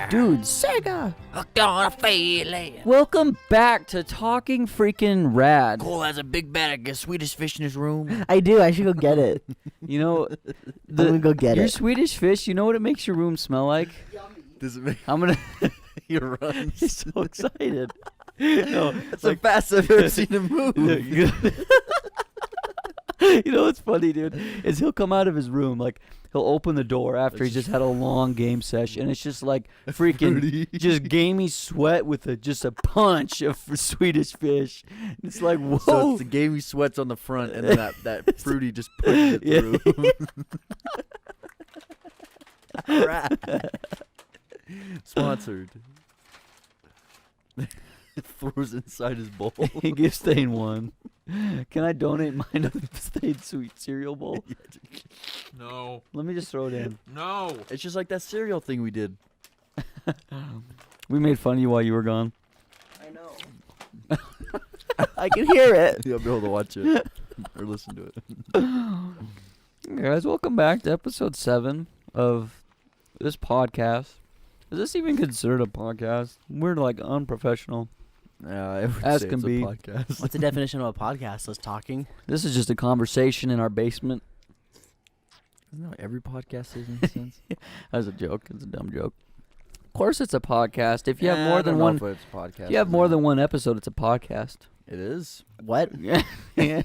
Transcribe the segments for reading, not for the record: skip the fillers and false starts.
Dude, Sega! Hooked on a feeling. Welcome back to Talking Freaking Rad. Cole has a big bag of Swedish fish in his room. I do. I should go get it. You know, I'm gonna go get your it. Swedish fish, you know what it makes your room smell like? Does it make I'm gonna... you run? He's so excited. No, That's the fastest I've ever seen him move. You know what's funny, dude? Is he'll come out of his room, like, he'll open the door after he's just had a long game session, and it's just like freaking just gamey sweat with just a punch of Swedish fish. And it's like, whoa. So it's the gamey sweats on the front, and then that fruity just pushes it through. Right. Sponsored. Throws inside his bowl. He gives Thane one. Can I donate mine to the Thane Sweet cereal bowl? No. Let me just throw it in. No. It's just like that cereal thing we did. We made fun of you while you were gone. I know. I can hear it. You'll be able to watch it or listen to it. Guys, welcome back to episode 7 of this podcast. Is this even considered a podcast? We're like unprofessional. I would As say can it's be. a podcast. What's the definition of a podcast? Us talking. This is just a conversation in our basement. Isn't that what every podcast is in a sense? That's a joke. It's a dumb joke. Of course, it's a podcast. If you have I more don't than know one, if it's a podcast if you have or more not. than one episode, it's a podcast. It is. What? Yeah,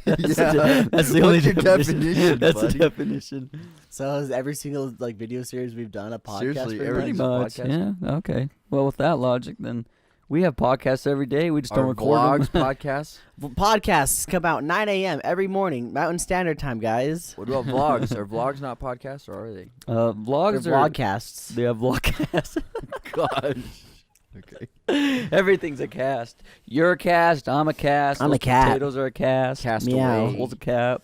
that's Yeah. that's the only What's your definition, That's the buddy? definition. So is every single video series we've done a podcast? Seriously, pretty Pretty much? Everything's a much. podcast. Yeah. Okay. Well, with that logic, then we have podcasts every day. We just don't Our record vlogs, them. podcasts. Podcasts come out 9 a.m. every morning, Mountain Standard Time, guys. What about vlogs? Are vlogs not podcasts, or are they? Vlogs They're are vlogcasts. They have vlogcasts. Gosh. Okay. Everything's a cast. You're a cast. I'm a cast. I'm Those a cat. Potatoes are a cast. Cast Meow. away. Hole's a cap.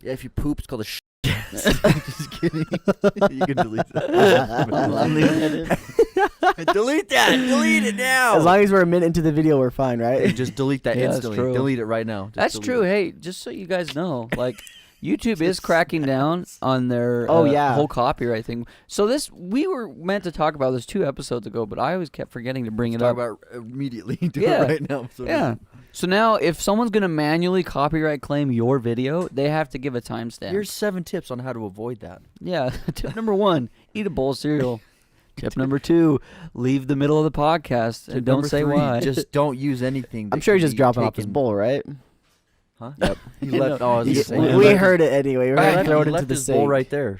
Yeah, if you poop, it's called a Just kidding. You can delete that. I'm leaving it in. Delete that. Delete it now. As long as we're a minute into the video, we're fine, Hey, right? just delete that Yeah, that's instantly. true. Delete it right now. Just That's delete true. it. Hey, just so you guys know, like YouTube is cracking down on their Yeah. whole copyright thing. So we were meant to talk about this 2 episodes ago, but I always kept forgetting to bring it Talk up. about immediately. Do Yeah. it right now. So Yeah. So now, if someone's gonna manually copyright claim your video, they have to give a timestamp. Here's 7 tips on how to avoid that. Yeah. Tip number 1: eat a bowl of cereal. Tip number 2: leave the middle of the podcast and Tip don't number say 3, why. Just don't use anything. I'm that sure he's can just be dropping off his taken- bowl, right? Huh? Yep. He left. Oh, I was He- just saying. we- he We left heard it anyway. We're his- gonna he throw it left into the his bowl sink. right there.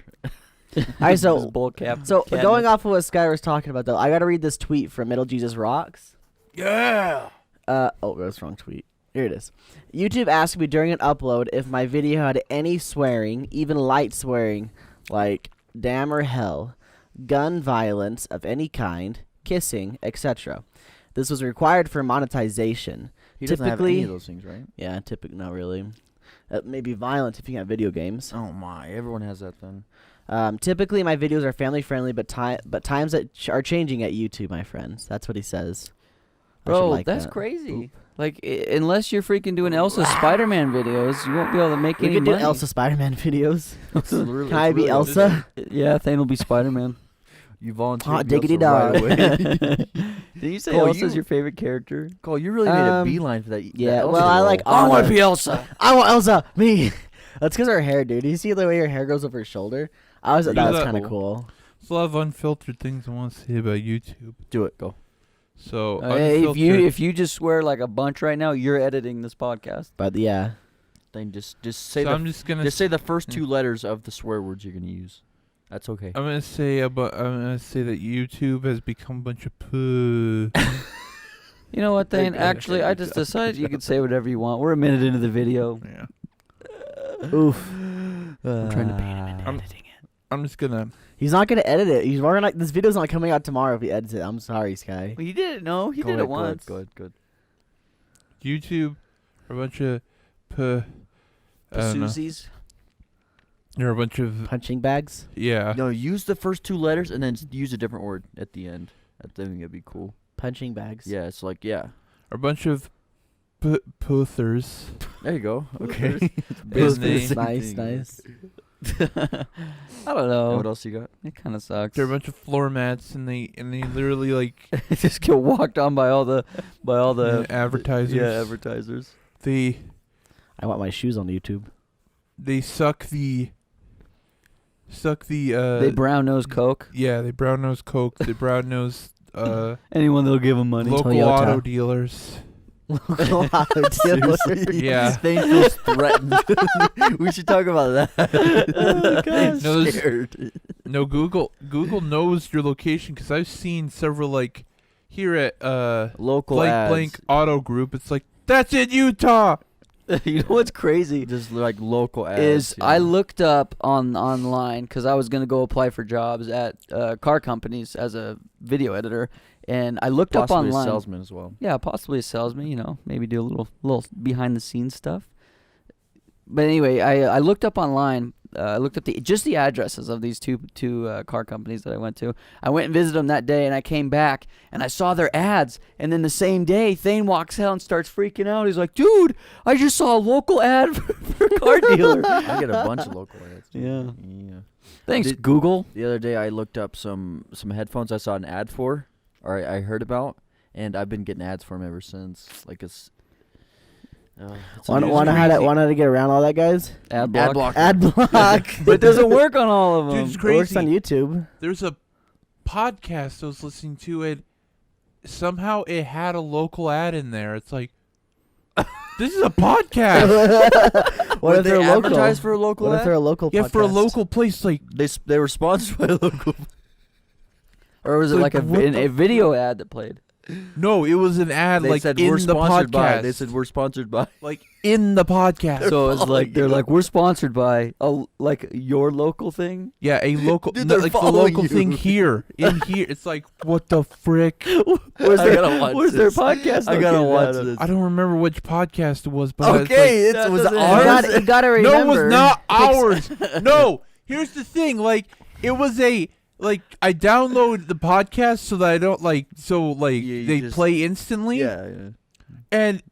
All right, His so bowl cap. going off of what Sky was talking about, though, I gotta read this tweet from Middle Jesus Rocks. Yeah. That's wrong tweet. Here it is. YouTube asked me during an upload if my video had any swearing, even light swearing, like damn or hell, gun violence of any kind, kissing, etc. This was required for monetization. He doesn't have Typically- any of those things, right? Yeah, typically not really. Maybe violent if you have video games. Oh my! Everyone has that then. Typically, my videos are family friendly, but times that are changing at YouTube, my friends. That's what he says. I should Bro, like that's that. crazy. Oop. Like, unless you're freaking doing Elsa Spider-Man videos, you won't be able to make We any could do money. Elsa Spider-Man videos. It's literally- Can I it's be really- Elsa? Yeah, Thane will be Spider-Man. You volunteered. Hot to be diggity Elsa right dog. away. Did you say Cole, Elsa's you- your favorite character? Cole, you really made a Um, beeline for that. yeah, that Elsa well, I role. like I want Anna. to be Elsa. I want Elsa. Me. That's because her hair, dude. Do you see the way her hair goes over her shoulder? That was that kind of cool. cool. There's a lot of unfiltered things I want to say about YouTube. Do it. Go. So Hey, unfiltered. if you just swear like a bunch right now, you're editing this podcast. But yeah, Then just say so the I'm just gonna just say the first yeah. 2 letters of the swear words you're gonna use. That's okay. I'm gonna say that YouTube has become a bunch of poo. You know what, Thane? Thank you. Actually, I just decided you can say whatever you want. We're a minute into the video. Yeah. oof. I'm trying to paint him into I'm- editing it. I'm just gonna. He's not gonna edit it. He's working like this video's not coming out tomorrow if he edits it. I'm sorry, Sky. Well, he did it. No, he Go did ahead, it once. Good. YouTube are a bunch of puh. I don't know. Susies. They're a bunch of Punching bags. yeah. No, use the first 2 letters and then use a different word at the end. I think it'd be cool. Punching bags. Yeah, it's like Are a bunch of puthers. There you go. Okay. Disney. Nice, nice. I don't know. What else you got? It kind of sucks. They're a bunch of floor mats, and they literally like just get walked on by all the advertisers. Yeah, advertisers. They I want my shoes on YouTube. they suck the They brown nose Coke. yeah, they brown nose Coke. They brown nose Anyone that'll give them money. local Toyota. auto dealers. Local auto dealers. Yeah. Thane feels threatened. We should talk about that. gosh. No, there's- Scared. No, Google knows your location because I've seen several like here at Local blank ads. blank auto group. It's like that's in Utah. You know what's crazy? Just like local ads. Is yeah. I looked up online because I was gonna go apply for jobs at car companies as a video editor, and I looked Possibly up online. a salesman as well. Yeah, possibly a salesman. You know, maybe do a little behind the scenes stuff. But anyway, I looked up online. I looked up the addresses of these two car companies that I went to. I went and visited them that day, and I came back and I saw their ads. And then the same day, Thane walks out and starts freaking out. He's like, "Dude, I just saw a local ad for a car dealer." I get a bunch of local ads. dude. Yeah. Yeah. Thanks, Did- Google. The other day I looked up some headphones I saw an ad for, or I heard about, and I've been getting ads for them ever since. Like it's. It's Want amazing. how to get around all that, guys? Ad block. block. Ad block. But it doesn't work on all of them. Dude, it's It works on crazy. YouTube. There's a podcast I was listening to, and somehow it had a local ad in there. It's like, this is a podcast. What Would if they're they local? advertise for a local What if ad? they're a local? Yeah, for a podcast? local place. Like, They were sponsored by a local. Or was it like Like, what a video ad that played? no, it was an ad They like said in we're the sponsored by. podcast. They said we're sponsored by. like in the podcast. So it's like they're following you. like, we're sponsored by like your local thing. Yeah, a local, Dude, no, they're like the following local you. thing here. In here, it's like, what the frick? Where's I their gotta watch Where's their this. podcast? I gotta located watch at? this. I don't remember which podcast it was, but Okay, that it was doesn't- You ours. gotta it's like, remember. no, it was not ours. No, here's the thing. Like, it was I download the podcast so that I don't You they just- play instantly. Yeah. And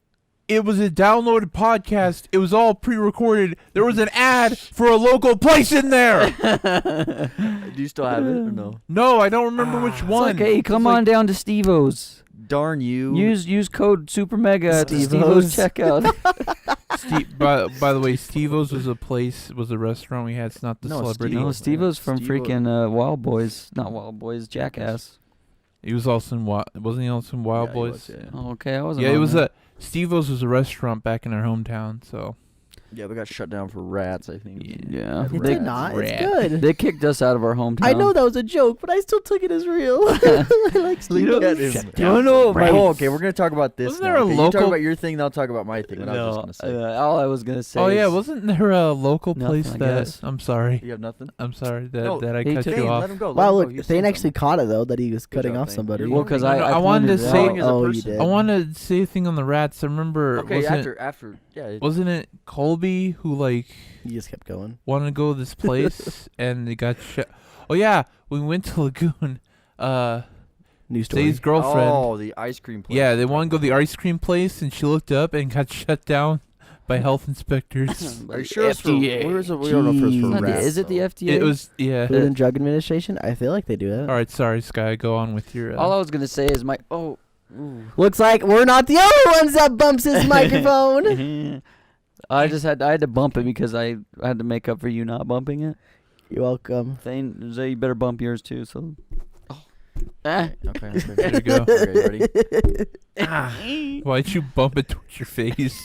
it was a downloaded podcast. It was all pre-recorded. There was an ad for a local place in there. Do you still have it or no? No, I don't remember which It's one. like, hey, come It's on down to Steve-O's. Darn you. Use code Super Mega at the Steve-O's. Steve-O's checkout. By the way, Steve-O's was a restaurant we had. It's not the No, celebrity. No, Steve-O's. Steve-O's from Steve-O's. freaking Wild Boys. Not Wild Boys, Jackass. He was also in wasn't he also in Wild Yeah, he Boys? was, yeah. Oh, okay, I wasn't. Yeah, it on was that. Steve-O's was a restaurant back in our hometown. So Yeah, we got shut down for rats, I think. Yeah. It They, did not. Rat. It's good. they kicked us out of our hometown. I know that was a joke, but I still took it as real. I like You know- Steve-O's. Get him. You wanna know what my Oh, okay, we're gonna talk about this. Wasn't now. there a Okay, you local- talk about your thing, then I'll talk about my thing. What I was No, just gonna say. all I was gonna say. oh yeah, is- wasn't there a local Nothing, place I that guess. I'm sorry. You have nothing. I'm sorry that No, that I he cut took- you Dane, off. let him go. let Wow, him look, go. You Thane said actually caught it though that he was cutting job, off Thane. somebody. You're Well, because I, No, I I wanted pointed to it say- out. as a Oh, you person. did. I want to say a thing on the rats. I remember Okay, after, yeah. wasn't it Colby who like He just kept going. wanted to go to this place and they got shut? Oh yeah, we went to Lagoon. New story. Dave's girlfriend. Oh, the ice cream place. Yeah, they wanted to go to the ice cream place, and she looked up and got shut down by health inspectors. Are you sure it's for? FDA. Where is it? We don't know if it's Jeez. for Not the- rats. is it the though. FDA? It was yeah. Food and Drug Administration. I feel like they do that. All right, sorry, Sky. Go on with your. All I was gonna say is my ooh. Looks like we're not the only ones that bumps his microphone. I had to bump it because I had to make up for you not bumping it. You're welcome. Thane, Zay, you better bump yours too. So. Okay. There you go. Okay, ready? Why'd you bump it towards your face?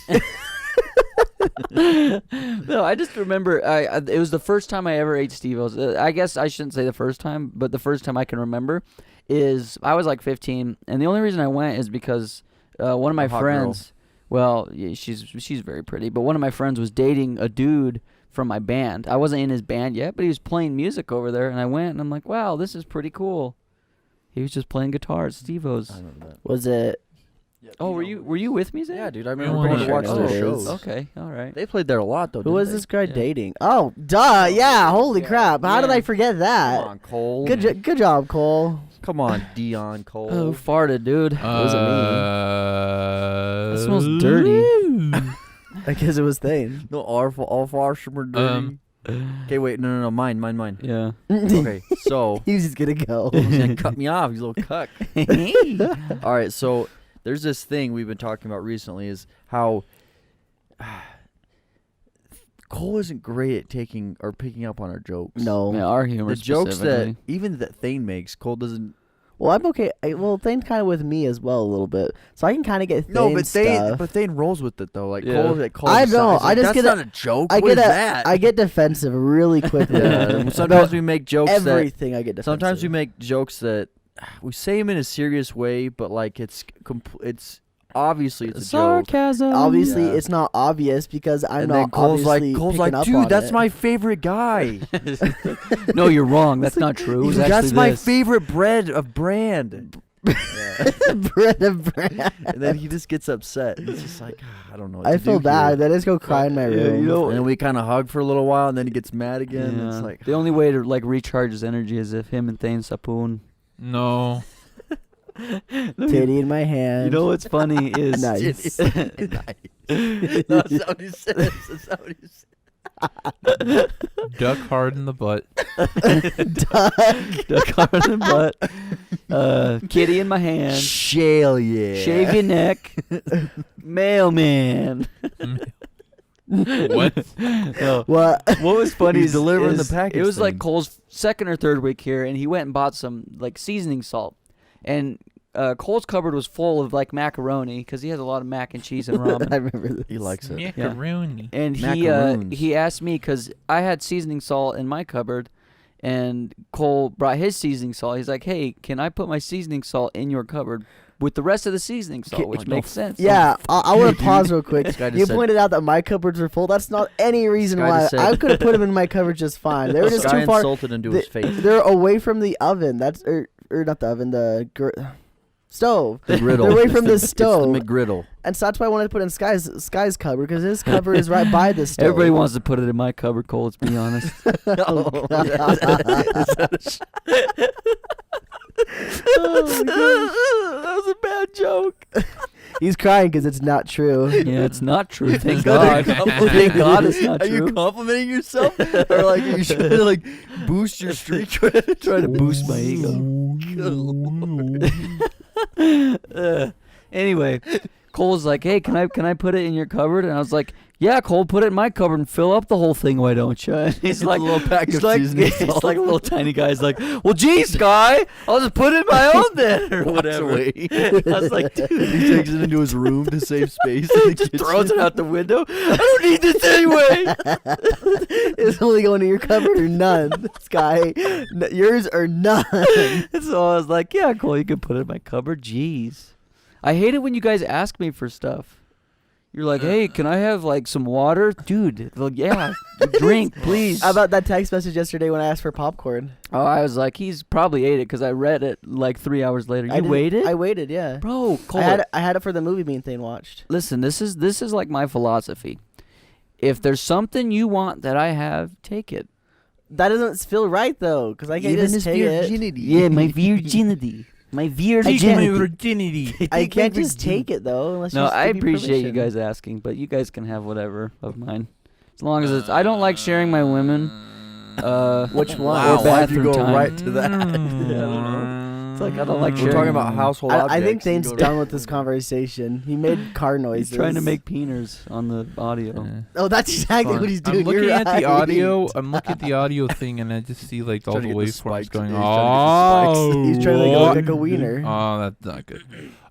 No, I just remember it was the first time I ever ate Steve-O's. I guess I shouldn't say the first time, but the first time I can remember is I was like 15, and the only reason I went is because one of my A hot friends. Well, yeah, she's very pretty, but one of my friends was dating a dude from my band. I wasn't in his band yet, but he was playing music over there, and I went and I'm like, wow, this is pretty cool. He was just playing guitar at Steve-O's. I remember that. Was it? Oh, were you with me, Zay? Yeah, dude. I You remember wanna going to share watch those? those Oh, shows. Okay, all right. They played there a lot, though. Who was didn't this guy Yeah. dating? Oh, duh. Yeah. Holy Yeah. crap. How did Yeah. I forget they? that? Come on, Cole. Good job, Cole. Come on, Dion Cole. Oh, farted, dude. wasn't me. That smells dirty. I guess it was Thane. No, all Farsham are dirty. Okay, wait, no, mine. Yeah. Okay, so He's just gonna go. he's gonna cut me off, you little cuck. All right, so there's this thing we've been talking about recently is how Cole isn't great at taking or picking up on our jokes. No. Yeah, our humor The jokes specifically. that even that Thane makes, Cole doesn't. Well, I'm okay. Thane's kind of with me as well a little bit, so I can kind of get Thane's No, but stuff. Thane rolls with it though. Like Yeah. Cole, like Cole I know, decides, I like, just that's get not a joke. I What get is a- that? I get defensive really quickly. Yeah. Sometimes we make jokes that. Everything I get defensive. Sometimes we make jokes that we say them in a serious way, but like it's obviously it's a joke. Sarcasm. Obviously, Yeah. it's not obvious because I'm And not then Cole's obviously like, picking up dude, on that's it. my favorite guy. No, you're wrong. That's not true. It was That's actually my this. favorite bread of brand. bread of bread. And then he just gets upset. It's just like, I don't know. What I to feel do bad. here. Then I just go cry in my Yeah, room. you know- And then we kind of hug for a little while, and then he gets mad again. Yeah. It's like, the only way to like recharge his energy is if him and Thane Sapoon. No. Titty in my hand. You know what's funny is Nice. nice. That's not what he says. That's not what he says. Duck hard in the butt. duck hard in the butt, kitty in my hand, Shale, yeah. shave your neck, mailman. What? No. What? What was funny He's is delivering the is package It was like thing. Cole's second or third week here, and he went and bought some like seasoning salt, and Cole's cupboard was full of like macaroni because he has a lot of mac and cheese and I ramen. remember this. He likes it. Macaroni. And Macaroons. he asked me because I had seasoning salt in my cupboard, and Cole brought his seasoning salt. He's like, "Hey, can I put my seasoning salt in your cupboard with the rest of the seasoning salt?" Which no makes sense. Yeah, I want to pause real quick. This guy just You said- pointed out that my cupboards were full. That's not any reason guy why just said- I could have put them in my cupboard just fine. They were This just guy too far. insulted into his face. They're away from the oven. That's or not the oven. The stove. The griddle. They're away from the It's the stove. McGriddle. And so that's why I wanted to put in Sky's cupboard because his cupboard is right by the stove. Everybody wants to put it in my cupboard, Cole. Let's be honest. That was a bad joke. He's crying because it's not true. Yeah, it's not true. Thank Is that God. a compliment? Thank God it's not Are you true. complimenting yourself, or like are you trying to like boost your streak? Trying to boost my ego. Anyway, Cole's like, "Hey, can I put it in your cupboard?" And I was like, "Yeah, Cole, put it in my cupboard and fill up the whole thing. Why don't you?" And he's It's like, a little pack he's of like, seasoning he's salt. like a little tiny guy. He's like, "Well, geez, guy, I'll just put it in my own then, or Walks whatever." away. I was like, "Dude." He takes it into his room to save space. in the Just kitchen. throws it out the window. I don't need this anyway. It's only going to your cupboard or none. Sky, yours or none. And so I was like, "Yeah, Cole, you can put it in my cupboard." Jeez, I hate it when you guys ask me for stuff. You're like, "Hey, can I have like some water, dude?" Like, yeah, drink, please. How about that text message yesterday when I asked for popcorn? Oh, I was like, he's probably ate it because I read it like 3 hours later. I You didn't- waited, I waited, yeah. bro. Cole, I had it for the movie me and Thane watched. listen, this is like my philosophy. If there's something you want that I have, take it. That doesn't feel right though, because I can't just take it. Yeah, my virginity. My Take my virginity. virginity. I can't just take it though, unless No, you just I give me appreciate you permission. guys asking, but you guys can have whatever of mine, as long as it's. I don't like sharing my women. Which one? Wow, Or why'd you bathroom go time. right to that? I don't know. It's like I don't like We're sharing. talking about household objects. I think You Thane's go to- done with this conversation. He made car noises. He's trying to make peeners on the audio. Oh, that's exactly Fun. what he's doing. I'm looking You're at right. the audio. I'm looking at the audio thing, and I just see like all Trying the to get the waveforms spikes. going. Yeah, he's trying to get the Oh, He's trying to make it look like a wiener. Oh, that's not good.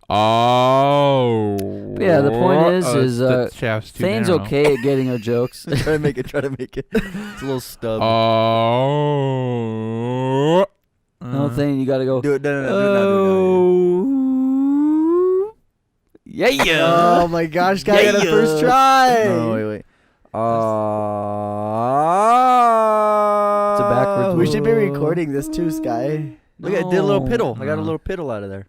Oh. Yeah, the point is that shaft's too Thane's narrow. okay at getting her jokes. Try to make it. It's a little stub. Oh. No, Thane, you gotta go. Do it. No. Oh. Yeah, yeah. Oh my gosh, guy got a Yeah. first try. No, wait. It's a backwards We should be recording this too, Sky. Look, I did a little No. piddle. I got a little piddle out of there.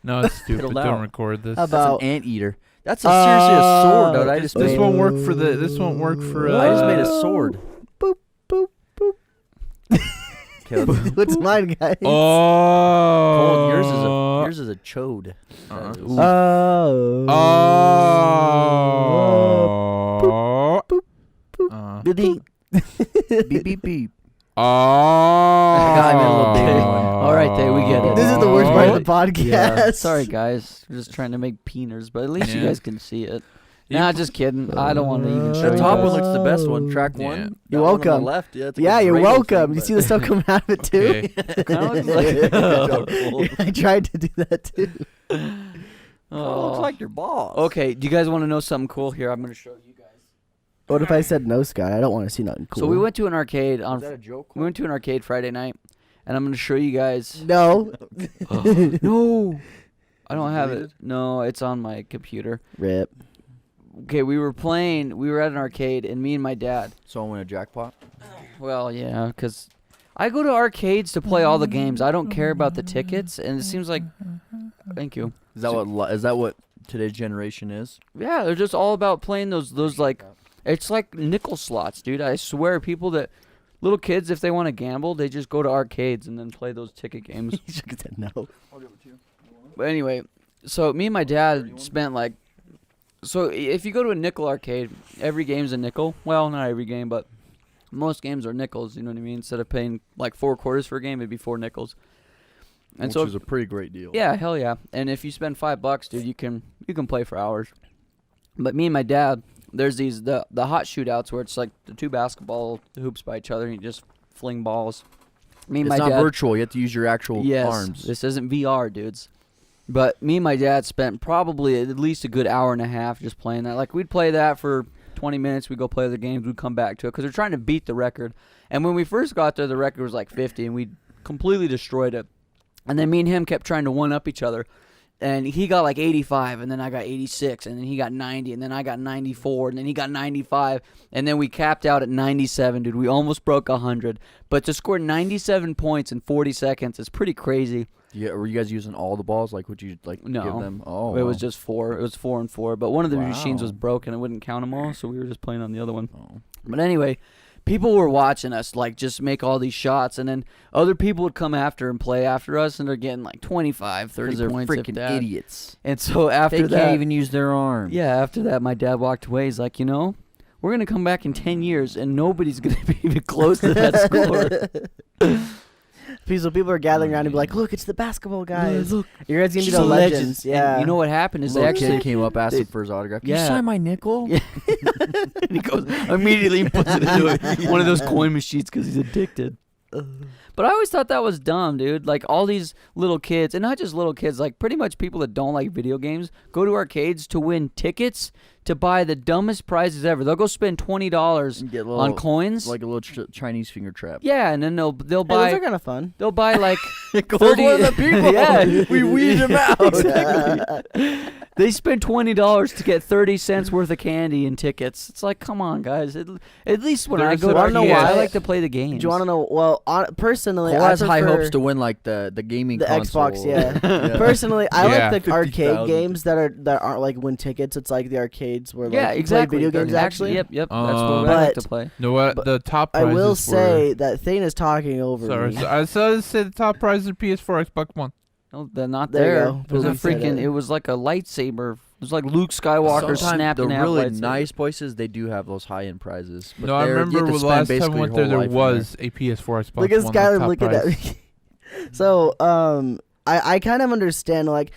No, it's stupid. Fiddled Don't out. record this. How That's about an anteater. That's seriously a sword, dude. I just This made. won't work for the. This won't work for. I just made a sword. boop boop boop? Okay, let's- What's mine, guys? Oh. Cole, yours is a chode. Uh-uh. Ooh. Oh. Oh. Boop, boop, Uh, Did he? Beep beep beep. Oh. I made a little baby one. All right, we get it. This is the worst part of the podcast. Yeah. Sorry, guys. We're just trying to make peeners, but at least you Yeah. guys can see it. Nah, just kidding. I don't want to even show The you top guys. one looks the best one. Track Yeah. one. You're That one on welcome. the left. Yeah, it's like Yeah, a you're Drano welcome. thing, You but- see the stuff coming out of it too. Okay. Kinda looks like I tried to do that too. Oh, looks like your boss. Okay, do you guys want to know something cool here? I'm going to show you guys. What if I said no, Scott? I don't want to see nothing cool. So we went to an arcade Is on that a joke? we went to an arcade Friday night, and I'm going to show you guys. No. No. I don't Is it have it. deleted? No, it's on my computer. Rip. Okay, we were at an arcade, and me and my dad. Someone win a jackpot. Well, yeah, because I go to arcades to play all the games. I don't care about the tickets, and it seems like. Thank you. Is that what today's generation is? Yeah, they're just all about playing those like. It's like nickel slots, dude. I swear, little kids, if they want to gamble, they just go to arcades and then play those ticket games. He shook his head no. But anyway, so me and my dad spent like. So if you go to a nickel arcade, every game's a nickel. Well, not every game, but most games are nickels. You know what I mean? Instead of paying like 4 quarters for a game, it'd be 4 nickels. And Which so is a pretty great deal. yeah, hell yeah. And if you spend $5, dude, you can play for hours. But me and my dad, there's these the hot shootouts where it's like the 2 basketball hoops by each other and you just fling balls. Me and It's my not dad, virtual. You have to use your actual yes, arms. this isn't VR, dudes. But me and my dad spent probably at least a good hour and a half just playing that. Like we'd play that for 20 minutes, we'd go play the games, we'd come back to it because they're trying to beat the record. And when we first got there, the record was like 50, and we completely destroyed it. And then me and him kept trying to one-up each other. And he got like 85, and then I got 86, and then he got 90, and then I got 94, and then he got 95, and then we capped out at 97, dude. We almost broke 100. But to score 97 points in 40 seconds is pretty crazy. Yeah, were you guys using all the balls? Like, would you like No. give them? Oh, It was wow. just 4. It was 4 and 4. But one of the machines was Wow. broken. It wouldn't count them all, so we were just playing on the other one. Oh. But anyway, people were watching us like just make all these shots, and then other people would come after and play after us, and they're getting like 25, 30 'Cause they're points. if freaking that. idiots. And so after They that, can't even use their arms. yeah, after that, my dad walked away. He's like, we're gonna come back in 10 years, and nobody's gonna be even close to that score. So people are gathering around and be like, "Look, it's the basketball guys. Look, Your guys gonna be she's the a legends." legend. Yeah. And you know what happened is they Little actually kid came up, asked they- him for his autograph. Yeah. You sign my nickel? Yeah. And he goes immediately puts it into one of those coin machines because he's addicted. But I always thought that was dumb, dude. Like all these little kids, and not just little kids, like pretty much people that don't like video games go to arcades to win tickets to buy the dumbest prizes ever. They'll go spend $20 And get a little, on coins. like a little Chinese finger trap. Yeah, and then they'll Hey, those buy are kind of fun. they'll buy like Goes 30 one of the people. Yeah, We weed them out. Exactly. They spend $20 to get 30 cents worth of candy and tickets. It's like, come on, guys. At least when I There's go a- to Wanna know arcades, why? I like to play the games. Do you want to know? Well, personally, Cole I has high prefer hopes to win like the gaming the console. Xbox. Yeah. Yeah. Personally, I Yeah. like the arcade 50,000. games that aren't like win tickets. It's like the arcades where like Yeah, you exactly. play video games. They're Actually, Yep. That's what Um, I like But- to play. No, what But the top I prizes will were, say that Thane is talking over sorry, me. so I saw say the top prize is PS4, Xbox One. No, they're not There you there. go. It was a Boom said freaking. it. It was like a lightsaber. It was like Luke Skywalker Sometimes snapping the half really lightsaber. nice places, they do have those high-end prizes. But No, I you have remember to the spend last time I basically went your there, whole there life in was a PS4, Xbox Look at One. Skylar top looking prize. at me. So, I kind of understand, like,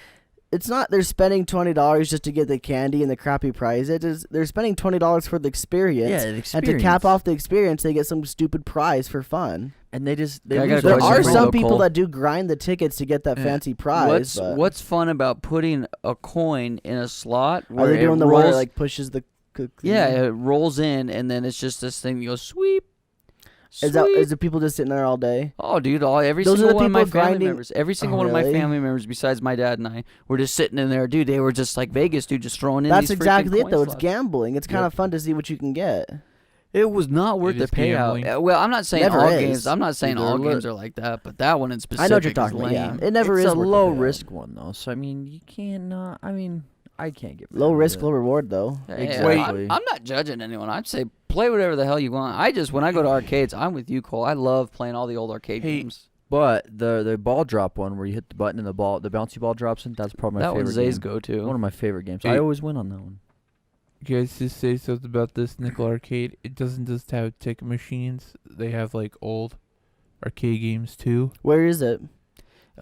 it's not they're spending $20 just to get the candy and the crappy prize. It is they're spending $20 for the experience. Yeah, the And experience. to cap off the experience, they get some stupid prize for fun. and they just Yeah, I they got a lose There their question are for you, some though, people Cole. that do grind the tickets to get that Yeah. fancy prize. but What's fun about putting a coin in a slot are where they doing it the rolls? one that like pushes the? Yeah, it rolls in, and then it's just this thing that goes sweep. Is that sweep. is the people just sitting there all day? Oh, dude! Every Those are single the one of my people family grinding- members, every single Oh, one of my really? family members, besides my dad and I, were just sitting in there, dude. They were just like Vegas, dude, just throwing in. That's these freaking exactly it, coin though. It's slots. gambling. It's kind Yep. of fun to see what you can get. It was not worth It the is payout. gambling. Well, I'm not saying Never all is. games. I'm not saying Dude, all they're games are like that, but that one in specific. I know what you're is talking about. Yeah, lame. it never it's is a worth the low payout. risk one though. So I mean, you can't not. I mean, I can't get Low mad at risk, it. low reward, though. Yeah, Exactly. I'm not judging anyone. I'd say play whatever the hell you want. When I go to arcades, I'm with you, Cole. I love playing all the old arcade Hey, games. But the ball drop one where you hit the button and the bouncy ball drops in. That's probably my That favorite. one's Zay's game. go-to. One of my favorite games. Hey. I always win on that one. You guys just say something about this Nickel Arcade. It doesn't just have ticket machines. They have like old arcade games too. Where is it?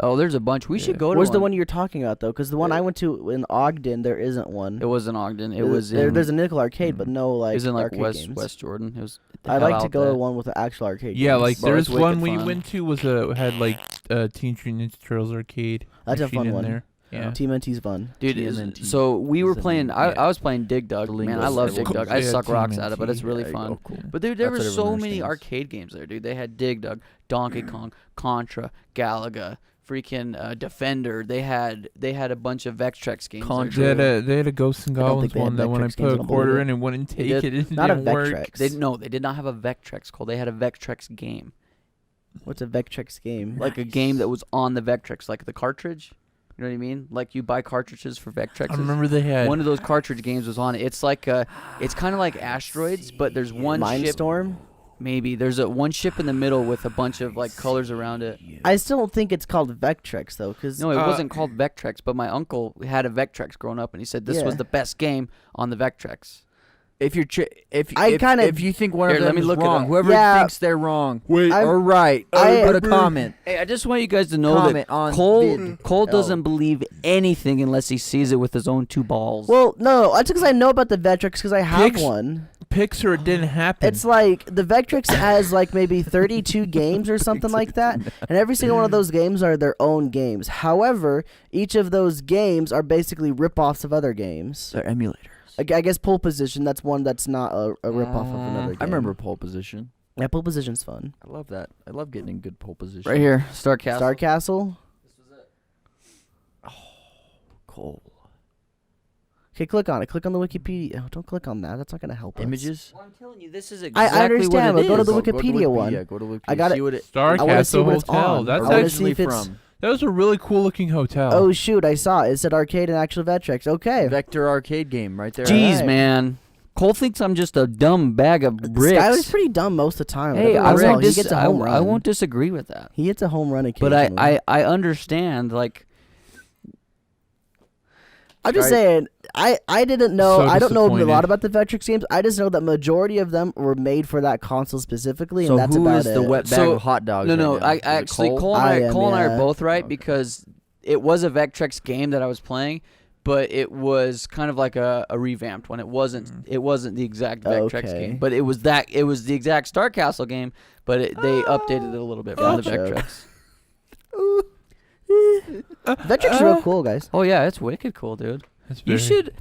Oh, there's a bunch. We should go to Where's the one. one you're talking about though? Because the one I went to in Ogden, there isn't one. It was in Ogden. It was in. There's a nickel arcade, but no like. It was in like arcade West games. Jordan. It was. I'd like to out go to there. one with the actual arcade. Yeah, games. like Bro, there's it's one wicked we fun. went to had like Teenage Mutant Ninja Turtles arcade. That's a machine fun in one. there. Yeah. TMNT's fun. Dude, TMNT. so we were Is it playing. in- I was playing Dig Dug. The Man, lingo I love is Dig cool. Dug. I Yeah, suck rocks at it, but TMNT. it's really There you fun. go, cool. But dude, there were That's what so everyone many understands. arcade games there, dude. They had Dig Dug, Donkey Kong, Contra, Galaga, freaking Defender. They had a bunch of Vectrex games. Contra. They had a Ghosts and I don't Goblins think they had one that when I Vectrex games, I put a don't quarter believe in, it wouldn't take did. it. It Not a didn't work. Vectrex. They did not have a Vectrex call. They had a Vectrex game, What's a Vectrex game? like a game that was on the Vectrex, like the cartridge. You know what I mean? Like you buy cartridges for Vectrex. I remember they had One of those cartridge games was on it. It's like it's kind of like Asteroids, but there's one ship. Mindstorm? Maybe there's one ship in the middle with a bunch of like colors around it. I still don't think it's called Vectrex though, because No, it wasn't called Vectrex, but my uncle had a Vectrex growing up, and he said this was Yeah. the best game on the Vectrex. If you're I if you think one Here, of let them me is look it wrong, up. whoever Yeah. thinks they're wrong I'm- or right, put a comment. Hey, I just want you guys to know Comment that on Cole vid. Cole Oh. doesn't believe anything unless he sees it with his own two balls. well, no, that's because I know about the Vectrex because I have Pix- one. Pix or it didn't happen. It's like the Vectrex has like maybe 32 games or something like that, and every single one of those games are their own games. However, each of those games are basically rip-offs of other games. They're emulators. I guess Pole Position, that's one that's not a rip-off of another game. I remember pole position. Yeah, Pole Position's fun. I love that. I love getting in good pole position. right here, Star Castle. Star Castle. Cool. Okay, click on it. Click on the Wikipedia. Oh, don't click on that. That's not going to help us. Images. Well, I'm telling you, this is I exactly understand, what but it go to is. the Wikipedia one. Go to Wikipedia. I got See it. what it Star I wanna see Castle what it's Hotel. on. That's I wanna see originally if it's- from. that was a really cool looking hotel. Oh, shoot. I saw it. It said arcade and actual Vectrex. Okay. Vector arcade game right there. Jeez, Alright. man. Cole thinks I'm just a dumb bag of bricks. Skyler's pretty dumb most of the time. Hey, Every I once in a while, won't, he gets a home run. I won't disagree with that. He hits a home run But occasionally. I understand, like, I'm just Right. saying, I didn't know. So I don't know a disappointed. lot about the Vectrex games. I just know that majority of them were made for that console specifically, So and that's who about is it. the wet bag So- of hot dogs? no, right no. now? I Is it actually, Cole? Cole I and am, I yeah. are both right Okay. because it was a Vectrex game that I was playing, but it was kind of like a revamped one. It wasn't. It wasn't the exact Vectrex Okay. game, but it was that. It was the exact Star Castle game, but they updated it a little bit from the Gotcha. Vectrex. Vectrex is real cool, guys. Oh yeah, it's wicked cool, dude. That's You very- should.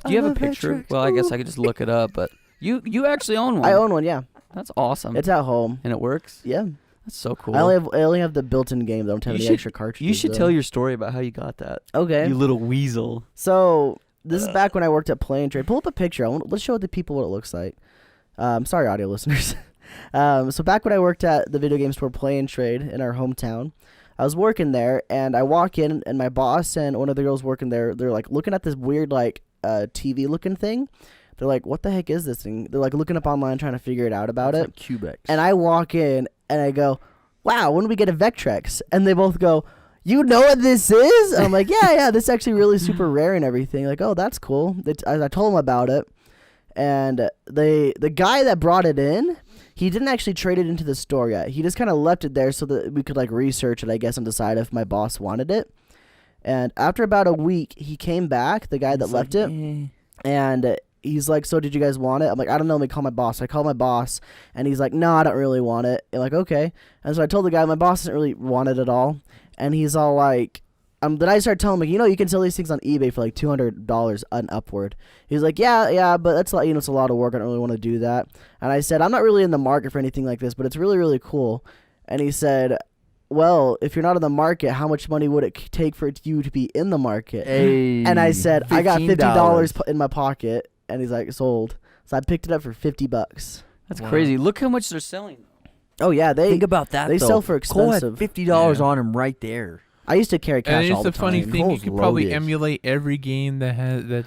Do you have a love picture? Vectrex. Well, I guess I could just look it up, but you actually own one. I own one. Yeah, That's awesome. it's at home. And it works. Yeah, That's so cool. I only have the built-in game. Though. I don't have You any should- extra cartridges. You should though. tell your story about how you got that. Okay. You little weasel. So this is back when I worked at Play and Trade. Pull up a picture. Let's show the people what it looks like. Sorry, audio listeners. So back when I worked at the video game store Play and Trade in our hometown, I was working there, and I walk in, and my boss and one of the girls working there, they're like looking at this weird like TV looking thing. They're like, "What the heck is this thing?" They're like looking up online trying to figure it out about it. Like Cubex. And I walk in and I go, "Wow, when do we get a Vectrex?" And they both go, "You know what this is?" And I'm like, "Yeah, this is actually really super rare and everything." Like, "Oh, that's cool." I told them about it, and the guy that brought it in, he didn't actually trade it into the store yet. He just kind of left it there so that we could like research it, I guess, and decide if my boss wanted it. And after about a week, he came back, the guy that left it, and he's like, "So did you guys want it?" I'm like, "I don't know, let me call my boss." I called my boss, and he's like, "No, I don't really want it." I'm like, "Okay." And so I told the guy, my boss doesn't really want it at all. And he's all like, then I started telling him, like, you can sell these things on eBay for like $200 and upward. He's like, yeah, but that's like, it's a lot of work. I don't really want to do that. And I said, "I'm not really in the market for anything like this, but it's really, really cool." And he said, "Well, if you're not in the market, how much money would it take for you to be in the market?" Hey, And I said, "I got $50 $15. in my pocket." And he's like, "Sold." So I picked it up for $50. That's Wow. crazy. Look how much they're selling. Oh yeah, Think about that. they though. sell for Cole had expensive. $50 Yeah. on him right there. I used to carry cash And all it's the a funny time. thing. Cole's You could probably loaded. emulate every game that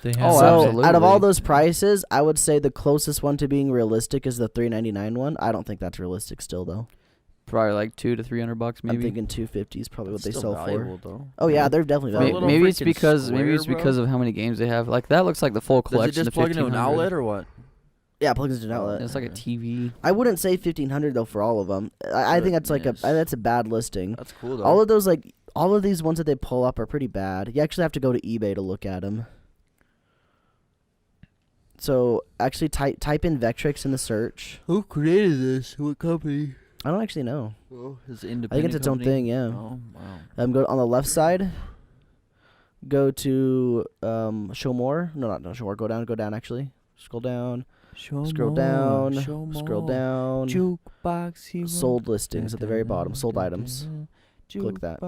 they have. Oh, So absolutely. out of all those prices, I would say the closest one to being realistic is the $3.99 one. I don't think that's realistic still though. Probably like $200 to $300 maybe. I'm thinking 250 is probably what they Still sell valuable, for. though. Oh yeah, they're definitely For a valuable. little Maybe it's freaking because square, of how many games they have. Like that looks like the full Does it collection. just plug into an outlet or what? Yeah, plugs into an outlet. It's like a TV. I wouldn't say 1,500 though for all of them. I think that's like Goodness. that's a bad listing. That's cool though. All of these ones that they pull up are pretty bad. You actually have to go to eBay to look at them. So actually type in Vectrix in the search. Who created this? What company? I don't actually know. Oh, his I independent. think it's its own company? thing. Yeah. Oh wow. Go on the left side. Go to show more. No, not show more. Go down. Actually, scroll down. Scroll down. Scroll down. Jukebox hero. Sold listings at the very bottom. Sold items. Click that.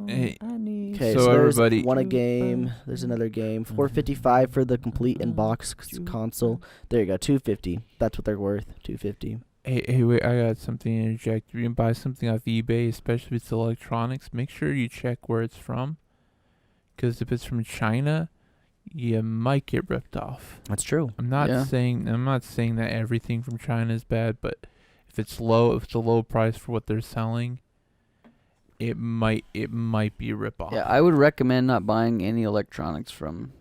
Hey, Okay, So so there's everybody- one a game. There's another game. $455 for the complete in-box console. There you go. $250. That's what they're worth. $250. Hey, wait! I got something to interject. If you can buy something off eBay, especially if it's electronics, make sure you check where it's from. Because if it's from China, you might get ripped off. That's true. I'm not Yeah. saying that everything from China is bad, but if it's a low price for what they're selling, it might be a rip off. Yeah, I would recommend not buying any electronics from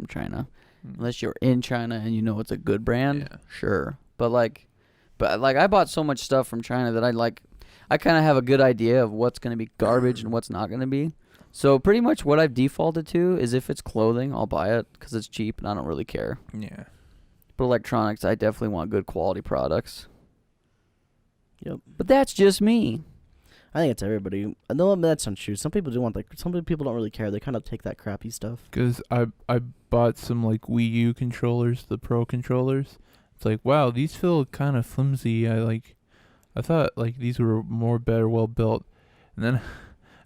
China unless you're in China and you know it's a good brand. Yeah. Sure, but I bought so much stuff from China that I kind of have a good idea of what's gonna be garbage and what's not gonna be. So pretty much what I've defaulted to is if it's clothing, I'll buy it because it's cheap and I don't really care. Yeah. But electronics, I definitely want good quality products. Yep. But that's just me. I think it's everybody. No, that's not true. Some people do want some people don't really care. They kind of take that crappy stuff. Because I bought some like Wii U controllers, the Pro controllers. It's like, wow, these feel kind of flimsy. I thought like these were better well built. And then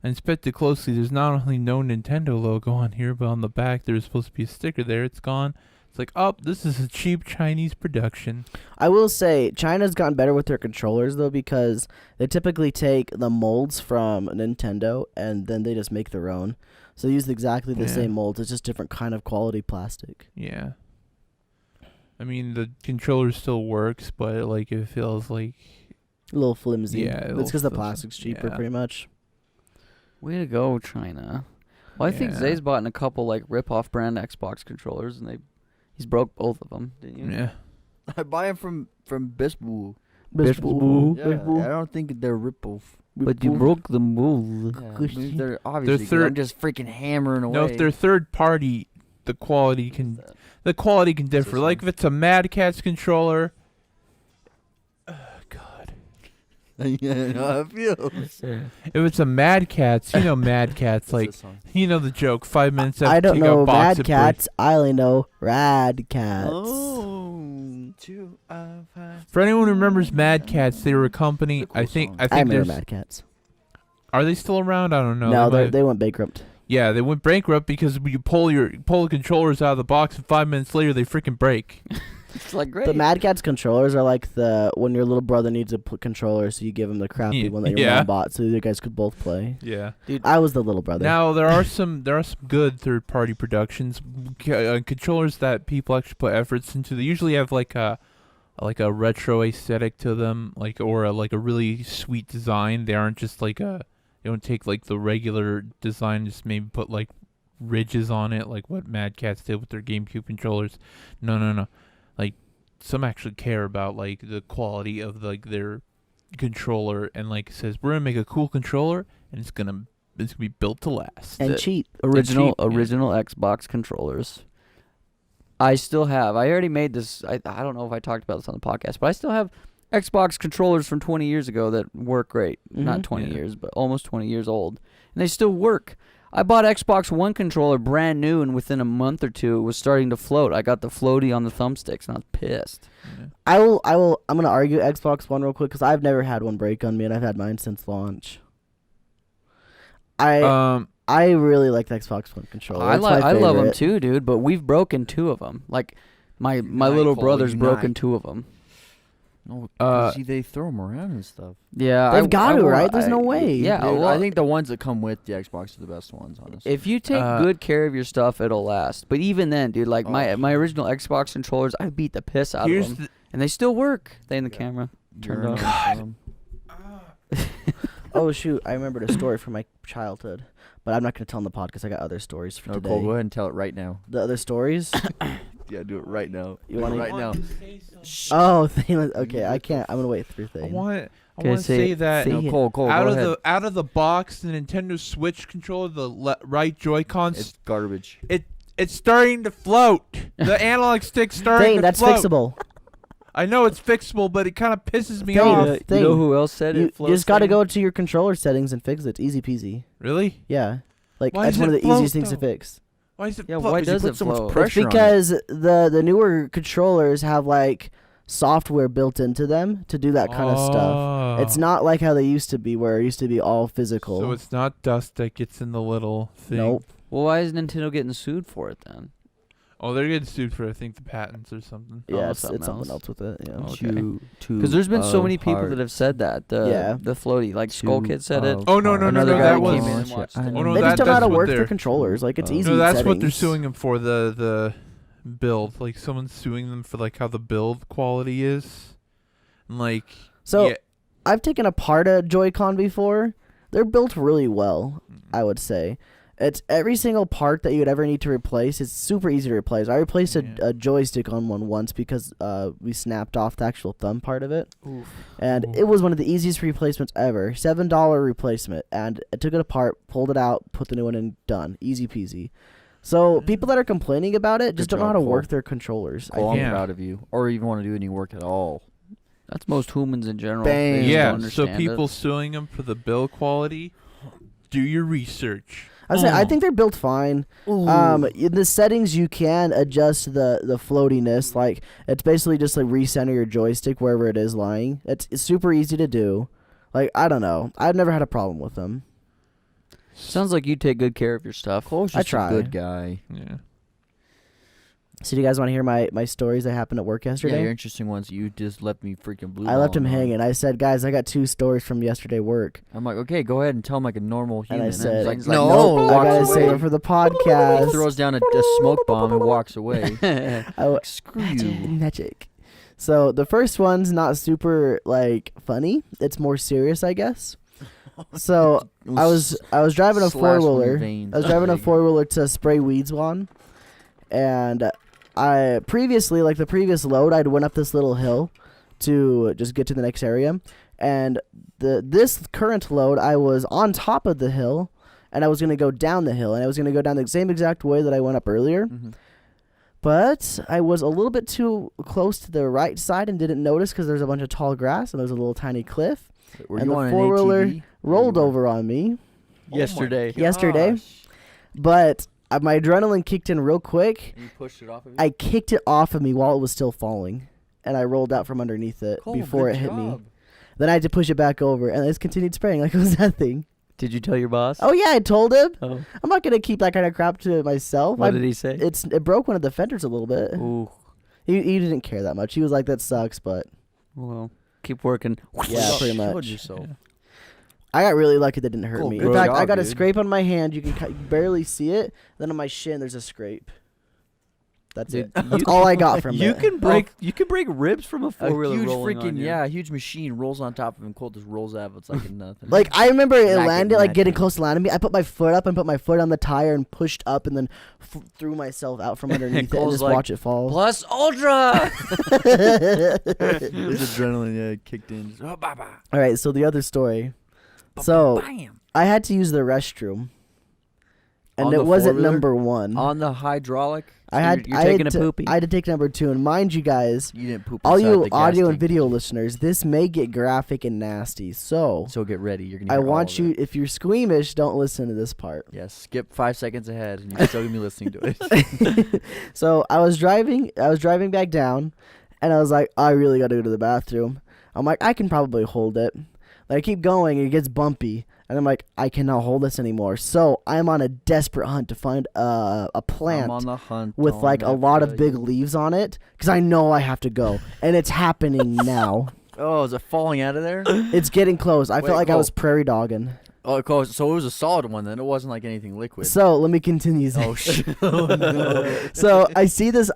I inspected closely. There's not only no Nintendo logo on here, but on the back there's supposed to be a sticker there. It's gone. It's like, oh, this is a cheap Chinese production. I will say China's gotten better with their controllers though, because they typically take the molds from Nintendo and then they just make their own. So they use exactly the Yeah. same molds. It's just different kind of quality plastic. Yeah. I mean, the controller still works, but like it feels like A little flimsy. Yeah, a It's little because the flimsy. plastic's cheaper, Yeah. pretty much. Way to go, China. Well, I think Yeah. Zay's bought in a couple like rip-off brand Xbox controllers, and he's broke both of them, didn't you? yeah. I buy them from Bisboo. Bisboo. Yeah, I don't think they're rip-off. But you broke the mold. Yeah, I mean, they're obviously good. third- I'm just freaking hammering away. No, if they're third party, the quality can differ. this Like one? if it's a Mad Catz controller. God. Yeah, no, I feel. If it's a Mad Catz, you know Mad Catz, like you know the joke. 5 minutes after I don't take know a box Mad of Cats. I only know Rad Cats. Oh, 2 out of 5. For anyone who remembers Mad Catz, they were a company. It's a cool I think song. I there's. remember Mad Cats. Are they still around? I don't know. No, They might- they went bankrupt. yeah, they went bankrupt because you pull the controllers out of the box, and 5 minutes later they freaking break. It's like great. The Mad Cats controllers are like when your little brother needs a controller, so you give him the crappy one that your Yeah. mom bought, so you guys could both play. Yeah. I was the little brother. Now there are some good third party productions, controllers that people actually put efforts into. They usually have like a retro aesthetic to them, or a really sweet design. They aren't just they don't take like the regular design, just maybe put like ridges on it, like what Mad Catz did with their GameCube controllers. No. Like some actually care about like the quality of like their controller, and like says we're gonna make a cool controller and it's gonna be built to last. and cheap. original cheap, yeah. original Xbox controllers. I still have. I already made this. I don't know if I talked about this on the podcast, but I still have Xbox controllers from 20 years ago that work great. Not Mhm. 20 Yeah. years, but almost 20 years old, and they still work. I bought Xbox One controller brand new, and within a month or two, it was starting to float. I got the floaty on the thumbsticks, and I was pissed. Yeah. I'm gonna argue Xbox One real quick because I've never had one break on me, and I've had mine since launch. I really like the Xbox One controller. I It's my I love them favorite. too, dude. But we've broken 2 of them. Like my Unite, little Cole, brother's unite. broken 2 of them. No, Uh, see, they throw them around and stuff. Yeah, They've got to, right? There's no way. Yeah, Dude, well, I think the ones that come with the Xbox are the best ones, honestly. if you take Uh, good care of your stuff, it'll last. But even then, dude, like Oh. my original Xbox controllers, I beat the piss out of Here's them, the and they still work. They in the camera. Turned Burn off. them, Oh shoot! I remembered a story from my childhood, but I'm not gonna tell on the pod because I got other stories for No, today. Cole, go ahead and tell it right now. The other stories? Yeah, do it right now. You want right now? Oh, okay. I can't. I'm gonna wait through I things. want Okay, to say say it. that Say No, it. Cole, go ahead. out of the box, the Nintendo Switch controller, the right Joy-Cons, It's garbage. it's starting to float. The analog stick's starting Thane, to that's float. fixable. I know it's fixable, but it kind of pisses me Thane, off. uh, You Thing. know who else said You it floats? just got to Thane? go to your controller settings and fix it. It's easy peasy. Really? Yeah, like Why that's does one of it the easiest float, things to though? fix. Why is it Yeah, float? why 'Cause you does put it so much float? It's pressure on it. because the newer controllers have like software built into them to do that kind of stuff. It's not like how they used to be, where it used to be all physical. So it's not dust that gets in the little thing. Nope. Well, why is Nintendo getting sued for it then? Oh, they're getting sued for I think the patents or something. Yeah, Oh, it's something something else. else with it. Yeah. Okay. Two Because there's been so of many people that have said that. Yeah. The floaty, like Skull Kid said it. Oh, no, Another no, guy that came was- in and watched it. Oh, no, They just don't know how that's to what work their they're- controllers. Like it's easy. No, that's what they're settings. suing them for. The build. Like someone's suing them for like how the build quality is. And like So yeah, I've taken apart a Joy-Con before. They're built really well, I would say. It's every single part that you would ever need to replace. It's super easy to replace. I replaced Yeah. a joystick on one once because we snapped off the actual thumb part of it. And it was one of the easiest replacements ever. $7 replacement. And I took it apart, pulled it out, put the new one in, done. Easy peasy. So people that are complaining about it just Good don't know how to job, work Cole. their controllers. Cole, I'm Yeah. proud of you. Or even want to do any work at all. That's most humans in general. Bang. They just yeah. don't So understand people it. suing them for the build quality. Do your research. I think they're built fine. In the settings you can adjust the floatiness. Like it's basically just like recenter your joystick wherever it is lying. It's super easy to do. Like I don't know. I've never had a problem with them. Sounds like you take good care of your stuff. Cole's I just try. a good guy. Yeah. So do you guys want to hear my stories that happened at work Yeah, yesterday? your interesting ones. You just left me freaking blue. I left him balling on. hanging. I said, guys, I got 2 stories from yesterday work. I'm like, okay, go ahead and tell him like a normal And human. I said, he's no, no, I gotta walks save away. it for the He podcast. throws down a smoke bomb and walks away. I Screw you. Magic. So the first one's not super like funny. It's more serious, I guess. So I was driving a Slash one of your 4-wheeler. veins. I was driving a 4-wheeler to spray weeds on, and I previously, like the previous load, I'd went up this little hill to just get to the next area, and this current load, I was on top of the hill, and I was gonna go down the hill, and I was gonna go down the same exact way that I went up earlier. Mhm. But I was a little bit too close to the right side and didn't notice because there's a bunch of tall grass and there's a little tiny cliff. Were And you the on an 4-wheeler ATV? Rolled You were- over on me, Yesterday. Yesterday? Gosh. but my adrenaline kicked in real quick. And you pushed it off of you? I kicked it off of me while it was still falling, and I rolled out from underneath it Cole, before good it hit me. job. Then I had to push it back over, and I just continued spraying like it was nothing. Did you tell your boss? Oh yeah, I told him. Oh. I'm not gonna keep that kind of crap to myself. What did he say? It broke one of the fenders a little bit. Ooh. He didn't care that much. He was like, "That sucks," but Well, keep working. yeah, pretty Showed much. yourself. I got really lucky that didn't hurt Cool, me. good In fact, I job, got a dude. scrape on my hand. You can barely see it. Then on my shin, there's a scrape. That's Dude, it. That's all I got from You it. can break. You can break ribs from a A 4-wheeler huge rolling on freaking you. a huge machine rolls on top of him. Cole just rolls out. It's like nothing. Like I remember it Racket landed, like getting magic. close to landing me. I put my foot up and put my foot on the tire and pushed up and then threw myself out from underneath it and Cole's just like, watch it fall. Plus Ultra. His adrenaline kicked in. Just, oh, bah, bah. All right, so the other story. So Bam. I had to use the restroom, and On it the wasn't 4-wheeler? number one. On the hydraulic. I had you're I taking had a to, poopy. I had to take number 2, and mind you guys, You didn't poop. all inside you the gas audio and tank. video listeners, this may get graphic and nasty. So So get ready. You're gonna. I hear all want of you, it. if you're squeamish, don't listen to this part. Yeah, skip 5 seconds ahead, and you're still gonna be listening to it. So I was driving back down, and I was like, I really got to go to the bathroom. I'm like, I can probably hold it. Like, I keep going, and it gets bumpy, and I'm like, I cannot hold this anymore. So I'm on a desperate hunt to find a I'm plant on the hunt. with on like a that lot of guy. big leaves on it, because I know I have to go, and it's happening now. Oh, is it falling out of there? It's getting close. I Wait, felt like I Cole. was prairie dogging. Oh, so it was a solid one then. It wasn't like anything liquid. So let me continue. Oh shit! Oh no! So I see this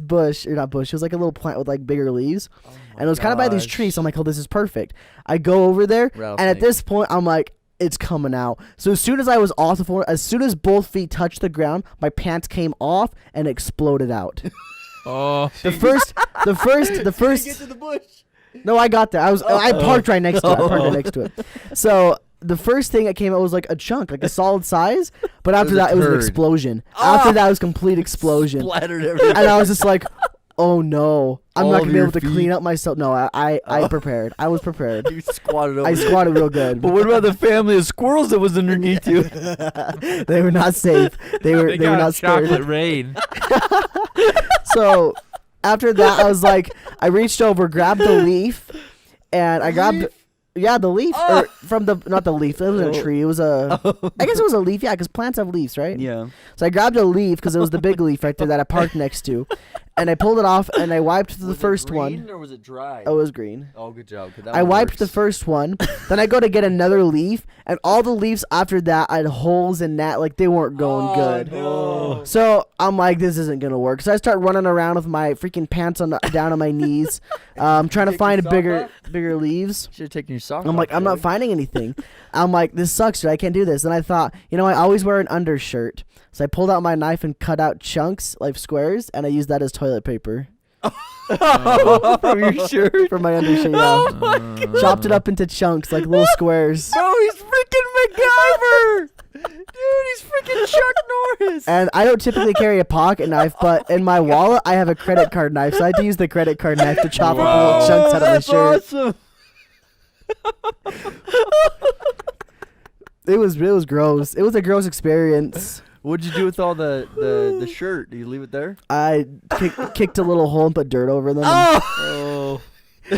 bush, or not bush. It was like a little plant with like bigger leaves, and it was kind of by these trees. So I'm like, oh, this is perfect. I go over there, and at this point, I'm like, it's coming out. So as soon as I was off the floor, as soon as both feet touched the ground, my pants came off and exploded out. Oh. The first. Get to the bush. No, I got there. I parked right next to it. So the first thing that came out was like a chunk, like a solid size. But after that, it was an explosion. After that, it was complete explosion. Splattered everywhere. And I was just like, oh no, I'm All not of gonna be your able to feet? clean up myself. No, I prepared. I was prepared. You squatted over. I squatted real good. But what about the family of squirrels that was underneath you? They were not safe. They were got not chocolate scared. rain. So after that, I was like, I reached over, grabbed the leaf, and I grabbed. Yeah, the leaf, or from not the leaf. It wasn't a tree. It was a. I guess it was a leaf. Yeah, because plants have leaves, right? Yeah. So I grabbed a leaf because it was the big leaf right there that I parked next to, and I pulled it off and I wiped the first one. Or was it dry? Oh, it was green. Oh, good job. I wiped the first one. Then I go to get another leaf, and all the leaves after that I had holes in that, like they weren't going good. No. So I'm like, this isn't gonna work. So I start running around with my freaking pants down on my knees, trying to find bigger leaves. Should have taken your sock. I'm like, I'm not finding anything. I'm like, this sucks, dude. I can't do this. And I thought, I always wear an undershirt. So I pulled out my knife and cut out chunks, like squares, and I used that as toilet paper. From your shirt? For my undershirt, yeah. Oh my God. Chopped it up into chunks, like little squares. Bro, he's freaking MacGyver! Dude, he's freaking Chuck Norris! And I don't typically carry a pocket knife, but in my wallet, I have a credit card knife. So I had to use the credit card knife to chop up little chunks out of my That's shirt. awesome! It was gross. It was a gross experience. What'd you do with all the shirt? Do you leave it there? I kicked a little hole and put dirt over them. Oh.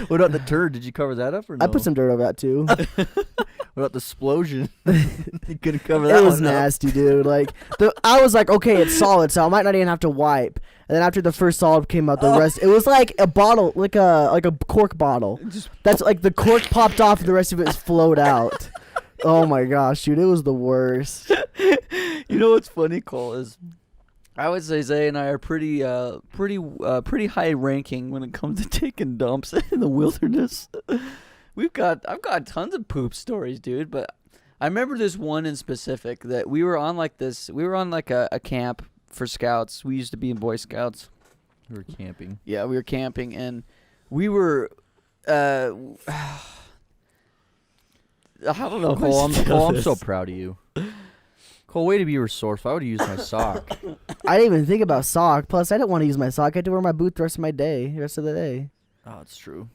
What about the turd? Did you cover that up or no? I put some dirt over that too. What about the explosion? You couldn't cover that It was one up. nasty, dude. Like I was like, okay, it's solid, so I might not even have to wipe. And then after the first solid came out, the rest it was like a bottle, like a cork bottle. That's like the cork popped off, and the rest of it flowed out. Oh my gosh, dude, it was the worst. You know what's funny, Cole, is I would say Zay and I are pretty high ranking when it comes to taking dumps in the wilderness. I've got tons of poop stories, dude, but I remember this one in specific that we were on like a camp for scouts. We used to be in Boy Scouts. We were camping. Yeah, we were camping, and we were I don't know. Cole, I'm so proud of you. Cole, way to be resourceful. I would have used my sock. I didn't even think about sock. Plus, I didn't want to use my sock. I had to wear my boot the rest of the day. Oh, it's true.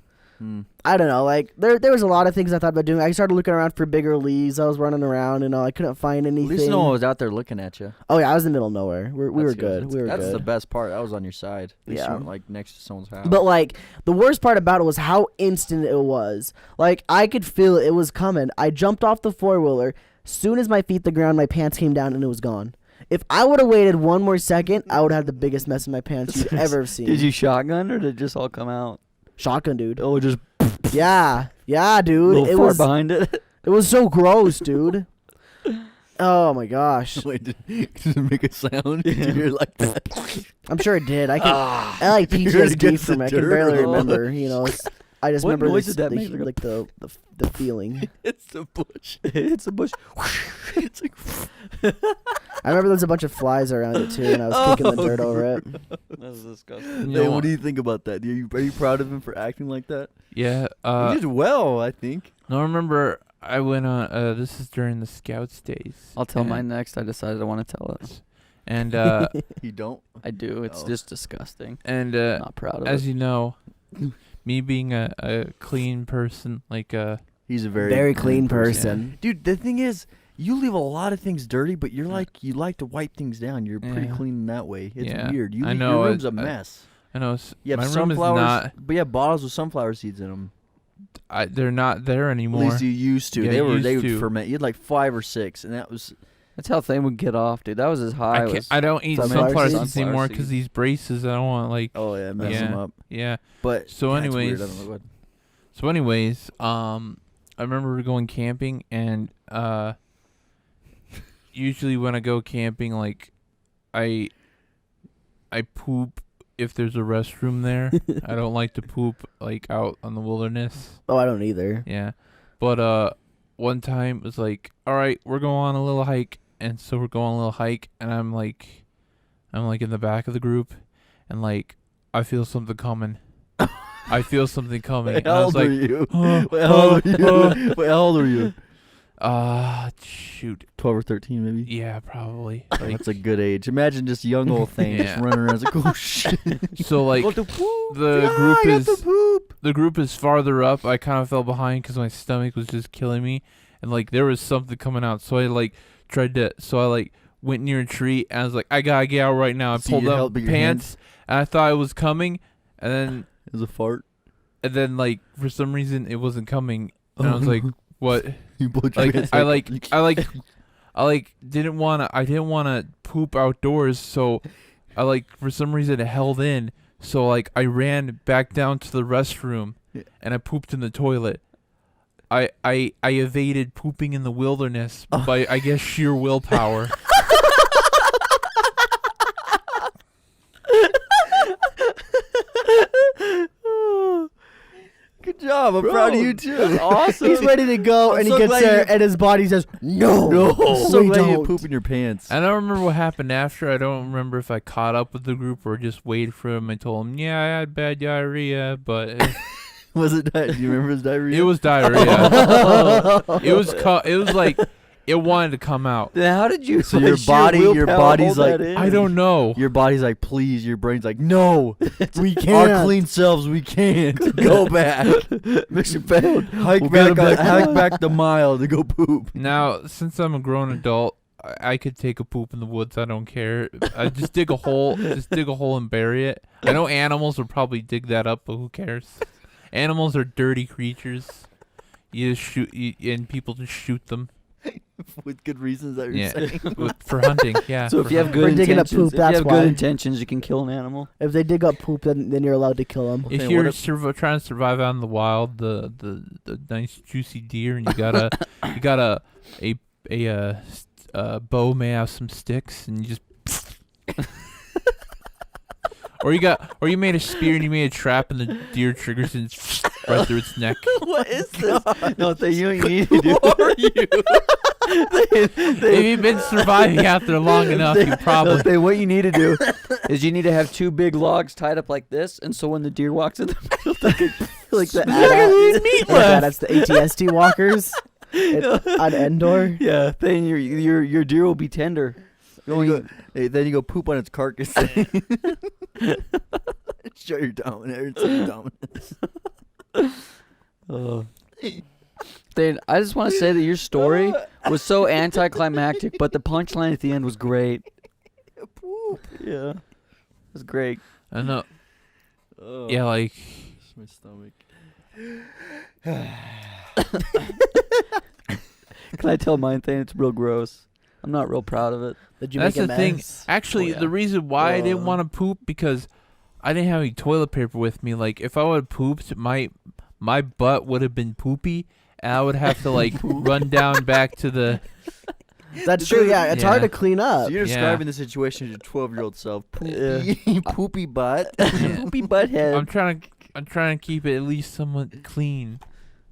I don't know. Like there was a lot of things I thought about doing. I started looking around for bigger leaves. I was running around and I couldn't find anything. At least no one was out there looking at you. Oh yeah, I was in the middle of nowhere. We were good. That's the best part. I was on your side. At least you weren't like next to someone's house. But like the worst part about it was how instant it was. Like I could feel it was coming. I jumped off the 4-wheeler. Soon as my feet hit the ground, my pants came down and it was gone. If I would have waited one more second, I would have had the biggest mess in my pants you'd ever have seen. Did you shotgun or did it just all come out? Shotgun, dude. Oh, just Yeah, a dude. little It far was behind it. It was so gross, dude. Oh my gosh. Wait, did it make a sound? Did you hear like that? I'm sure it did. I like You heard it PTSD against from the it. I can dirt. barely Oh. remember. I just What remember noise this, did that the, make? like the feeling. It's the bush. It's a bush. It's like I remember there's a bunch of flies around it too, and I was kicking the dirt over it. That's disgusting. Hey, what do you think about that? Are you proud of him for acting like that? Yeah. He did well, I think. No, I remember I went on. This is during the Scouts days. I'll tell and- mine next. I decided I want to tell it. And You don't? I do. It's Oh. just disgusting. and I'm not proud of as it. you know, me being a clean person, like He's a Very clean person. Dude, the thing is, you leave a lot of things dirty, but you like to wipe things down. You're pretty Yeah. clean in that way. It's Yeah. weird. I know, Your room's a I- mess. I know You have my room is sunflowers, not. but you have bottles with sunflower seeds in them. They're not there At anymore. least you used to. Yeah, they used would to. ferment. You had like 5 or 6, and that was That's how thing would get off, dude. That was as high. I don't eat Sunflower sunflower seeds? seeds anymore because these braces. I don't want like. oh yeah, mess them up. Yeah. But So that's weird. anyways- I don't know what. So anyways, I remember going camping, and usually when I go camping, like I poop if there's a restroom there. I don't like to poop like out on the wilderness. Oh, I don't either. Yeah, but one time it was like, all right, we're going on a little hike, and so we're going on a little hike, and I'm like in the back of the group, and like I feel something coming. I feel something coming. Wait, And I how was old like, are you? Wait, how old are you? Wait, how old are you? Shoot. 12 or 13, maybe. Yeah, probably. That's a good age. Imagine just young old thing just Yeah. running around. It's like, oh shit. So like Got to poop. the Ah, group I got is to poop. the group is farther up. I kind of fell behind because my stomach was just killing me, and like there was something coming out. So I like went near a tree, and I was like, I gotta get out right now. I So pulled you up held your pants, and I thought it was coming, and It was a fart. then like for some reason it wasn't coming, and I was like, what? You blowed your Like pants I didn't wanna poop outdoors, so I like for some reason it held in. So like I ran back down to the restroom, Yeah. and I pooped in the toilet. I evaded pooping in the wilderness by I guess sheer willpower. Good job. I'm proud of you too. That's awesome. He's ready to go, I'm and so he gets glad there, you- and his body says, "No, I'm so we glad you don't." poop in your pants. I don't remember what happened after. I don't remember if I caught up with the group or just waited for him and told him, yeah, I had bad diarrhea, but Was it? Do you remember his diarrhea? it was diarrhea. It was like it wanted to come out. Then how did you? So by your sheer body- your willpower body's hold like, that in? I don't know. Your body's like, please. Your brain's like, no. We Our can't. clean selves, we can't go back. Mission failed. Hike We'll get back the mile to go poop. Now, since I'm a grown adult, I could take a poop in the woods. I don't care. I just dig a hole and bury it. I know animals will probably dig that up, but who cares? Animals are dirty creatures. You just and people just shoot them. With good reasons that you're Yeah, saying. for hunting. Yeah. So for if you have hunting. good We're digging up intentions, poop, if you that's have why. good intentions, you can kill an animal. If they dig up poop, then you're allowed to kill them. If Okay, you're what if- trying to survive out in the wild, the nice juicy deer, and you got a bow may have some sticks, and you just or you made a spear and you made a trap, and the deer triggers and right through its neck. What is this? No, you need to do. Who are you? If you've been surviving out there long enough, you probably. What you need to do is you need to have two big logs tied up like this, and so when the deer walks in the middle, Like the meat that's the ATST walkers on Endor. yeah, then your deer will be tender. Then you go poop on its carcass. Show your dominance. Then I just want to say that your story was so anticlimactic, but the punchline at the end was great. Yeah, it was great. I know. Oh, Yeah, like it's my stomach. Can I tell mine thing? It's real gross. I'm not real proud of it. Did you that's make a the thing. mess? Actually, Oh, yeah. the reason why I didn't want to poop because I didn't have any toilet paper with me. Like if I would have pooped, my butt would have been poopy, and I would have to like run down back to the. That's true. Yeah, it's hard Yeah. to clean So up. you're Yeah. describing the situation to your 12-year-old self. Yeah. Poopy, poopy butt. Yeah. Poopy butthead. I'm trying to keep it at least somewhat clean.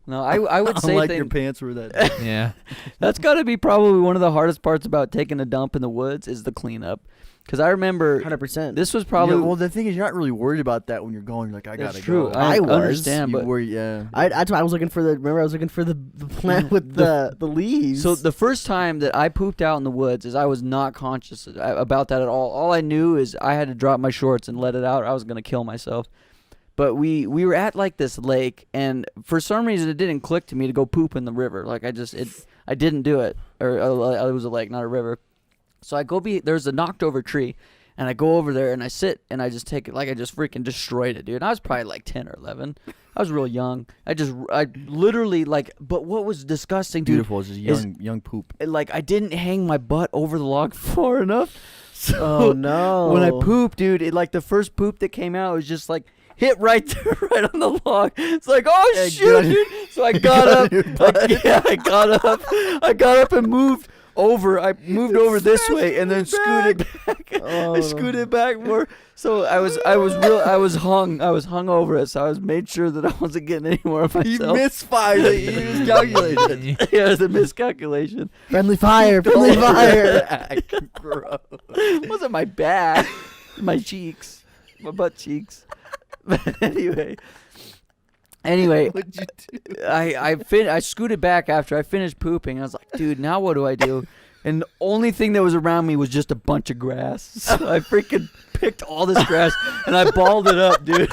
No, I would say Unlike your thing, pants were that. Yeah. that's got to be probably one of the hardest parts about taking a dump in the woods is the cleanup. Because I remember 100%. this was probably Well, the thing is, you're not really worried about that when you're going. You're like, I that's gotta true. go. I I was. understand, You but worry, yeah. That's why I was looking for the. Remember, I was looking for the plant with the leaves. so the first time that I pooped out in the woods is I was not conscious about that at all. All I knew is I had to drop my shorts and let it out or I was gonna kill myself. But we were at like this lake, and for some reason it didn't click to me to go poop in the river. Like I didn't do it, or it was a lake, not a river. So I go there's a knocked over tree, and I go over there and I sit and I just take it like I just freaking destroyed it, dude. And I was probably like 10 or 11. I was real young. I literally like. But what was disgusting, dude? Beautiful. It's just young poop. Like I didn't hang my butt over the log far enough. So oh no! when I pooped, dude, like the first poop that came out was just like hit right there, right on the log. It's like, oh Hey, shoot, get dude. So I Get got on up. your butt. I got up. I got up and moved over. I moved over this way and then scooted back. Oh. I scooted back more. So I was hung over it. So I was made sure that I wasn't getting any more of He myself. misfired it. He miscalculated. Yeah, it was a miscalculation. Friendly fire, friendly fire. Gross. It wasn't my back, my cheeks, my butt cheeks. But anyway, What'd you do? I scooted back after I finished pooping. I was like, dude, now what do I do? And the only thing that was around me was just a bunch of grass. So I freaking picked all this grass and I balled it up, dude.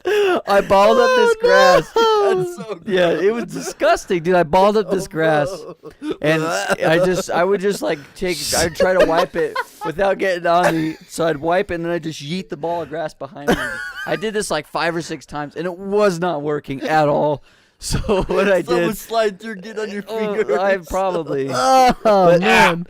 I balled up this grass. That's so gross. Yeah, it was disgusting, dude. I balled up this grass, and I would just like I'd try to wipe it without getting on me. So I'd wipe it, and then I'd just yeet the ball of grass behind me. I did this like 5 or 6 times, and it was not working at all. So what I Someone did, slide through, get on your fingers. I probably. Oh man,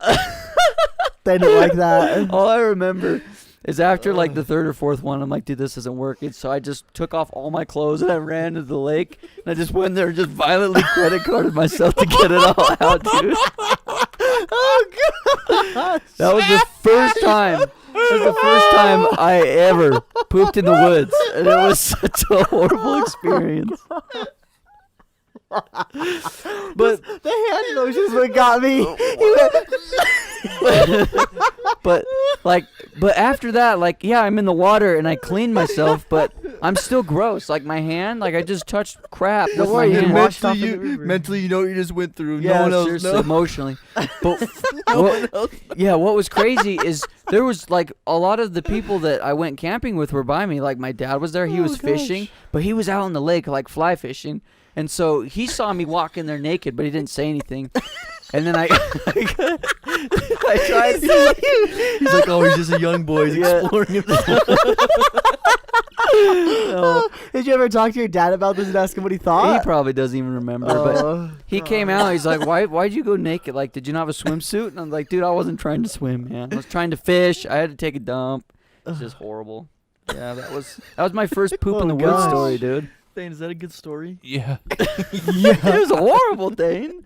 they didn't like that. All I remember is after like the 3rd or 4th one, I'm like, dude, this isn't working. So I just took off all my clothes and I ran into the lake. And I just went there and just violently credit carded myself to get it all out, dude. Oh god, That was the first time. That was the first time I ever pooped in the woods. And it was such a horrible experience. But the hand motions what got me. but after that, like, yeah, I'm in the water and I cleaned myself, but I'm still gross. Like my hand, like I just touched crap with my worry, hand. washed off in the river. Mentally, you know what you just went through. Yeah, no one else seriously, knows. emotionally. But No what- one else. yeah, what was crazy is there was like a lot of the people that I went camping with were by me. Like my dad was there, he was fishing, but he was out in the lake like fly fishing. And so he saw me walk in there naked, but he didn't say anything. And then I tried. He's like, oh, he's just a young boy. He's Yeah. exploring himself. No, Did you ever talk to your dad about this and ask him what he he thought? probably doesn't even remember. But Oh. he came out. He's like, why'd you go naked? Like, did you not have a swimsuit? And I'm like, dude, I wasn't trying to swim, man. I was trying to fish. I had to take a dump. It's just horrible. Yeah, that was my first poop in the woods gosh. story, dude. Dane, is that a good story? Yeah. It was horrible, Dane.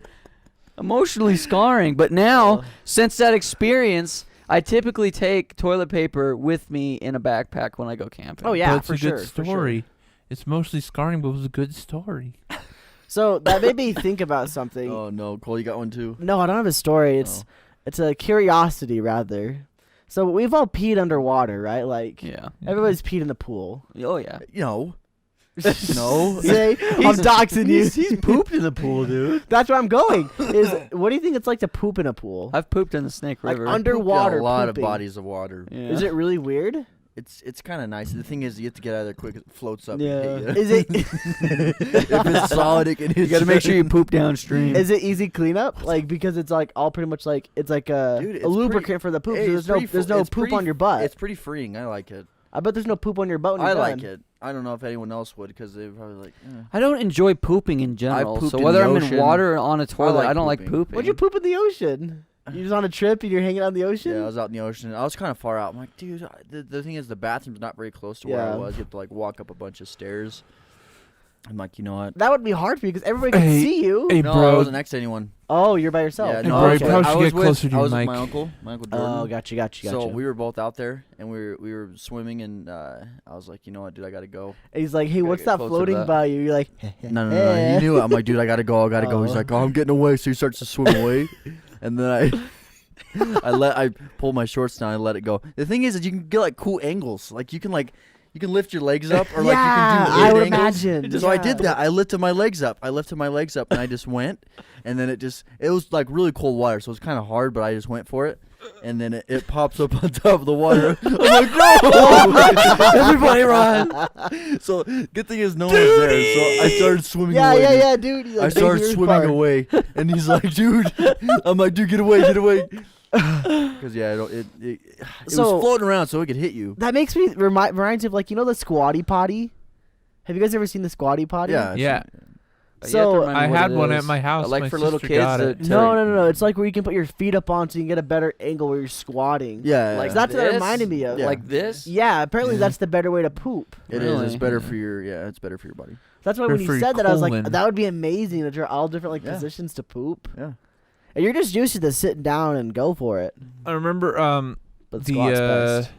Emotionally scarring. But now, since that experience, I typically take toilet paper with me in a backpack when I go camping. Oh yeah, but it's for a sure. good for sure. story. It's mostly scarring, but it was a good story. So that made me think about something. Oh no, Cole, you got one too. No, I don't have a story. Oh. It's a curiosity rather. So we've all peed underwater, right? Like Yeah. everybody's peed in the pool. Oh, yeah. No. No. Say, I'm doxing you. He's pooped in the pool, dude. That's where I'm going. Is what do you think it's like to poop in a pool? I've pooped in the Snake Like River. underwater a lot pooping. of bodies of water. Yeah. Is it really weird? It's kind of nice. The thing is, you have to get out of there quick. It floats up. Yeah. And hit you. Is it If it's solid, it can hit You got to make sure you poop downstream. is it easy cleanup? Like because it's like all pretty much like it's like a, Dude, it's a lubricant for the poop. Hey, So it's there's no pretty there's fu- no it's poop pretty on your f- butt. It's pretty freeing. I like it. I bet there's no poop on your butt when I you're like done. it. I don't know if anyone else would because they're probably like. I don't enjoy pooping in general. pooped So in whether the I'm in ocean. water or on a toilet, like I don't like pooping. pooping. What'd you poop in the ocean? You just on a trip and you're hanging out in the ocean? Yeah, I was out in the ocean. I was kind of far out. I'm like, dude, the thing is, the bathroom's not very close to where I Yeah. was. You have to like walk up a bunch of stairs. I'm like, you know what? That would be hard for you because everybody can Hey, see you. Hey, No, I bro. wasn't next to anyone. Oh, you're by yourself. Yeah, Hey, no, bro, I you was, probably I should was get with, closer to I your was with mic. my uncle Jordan. Oh, gotcha. So we were both out there, and we were swimming, and I was like, you know what, dude, I gotta go. And he's like, hey, Gotta what's get that closer to floating that. by you? You're like, No, he knew it. I'm like, dude, I gotta go. He's Oh. like, oh, I'm getting away. So he starts to swim away, and then I pull my shorts down. I let it go. The thing is that you can get like cool angles. Like you can lift your legs up, or like you yeah, can do I weird would angles. imagine. So I yeah. did that. I lifted my legs up, and I just went, and then it was like really cold water, so it was kind of hard, but I just went for it, and then it pops up on top of the water. I'm like, no! Everybody run! So good thing is no one's there, so I started swimming Yeah, away. dude. yeah, dude. He's I like, started "Baby, swimming far." away, and he's like, dude. I'm like, dude, get away. Because yeah, it So- was floating around, so it could hit you. That makes me reminds me of like the squatty potty. Have you guys ever seen the squatty potty? Yeah. Yeah. So- remind me I what had it one is. at my house. Like My for little sister kids. got it. No. It's like where you can put your feet up on so you can get a better angle where you're squatting. Yeah, Like That's what it this? reminded me of. Yeah. Like this. Yeah, apparently Yeah. that's the better way to poop. it is. Really? It's better Yeah. for your. Yeah, it's better for your body. That's why Or when for you your said that, I was like, colon. that would be amazing that you're all different like Yeah. positions to poop. Yeah. And you're just used to the sitting down and go for it. I remember But the squat's best.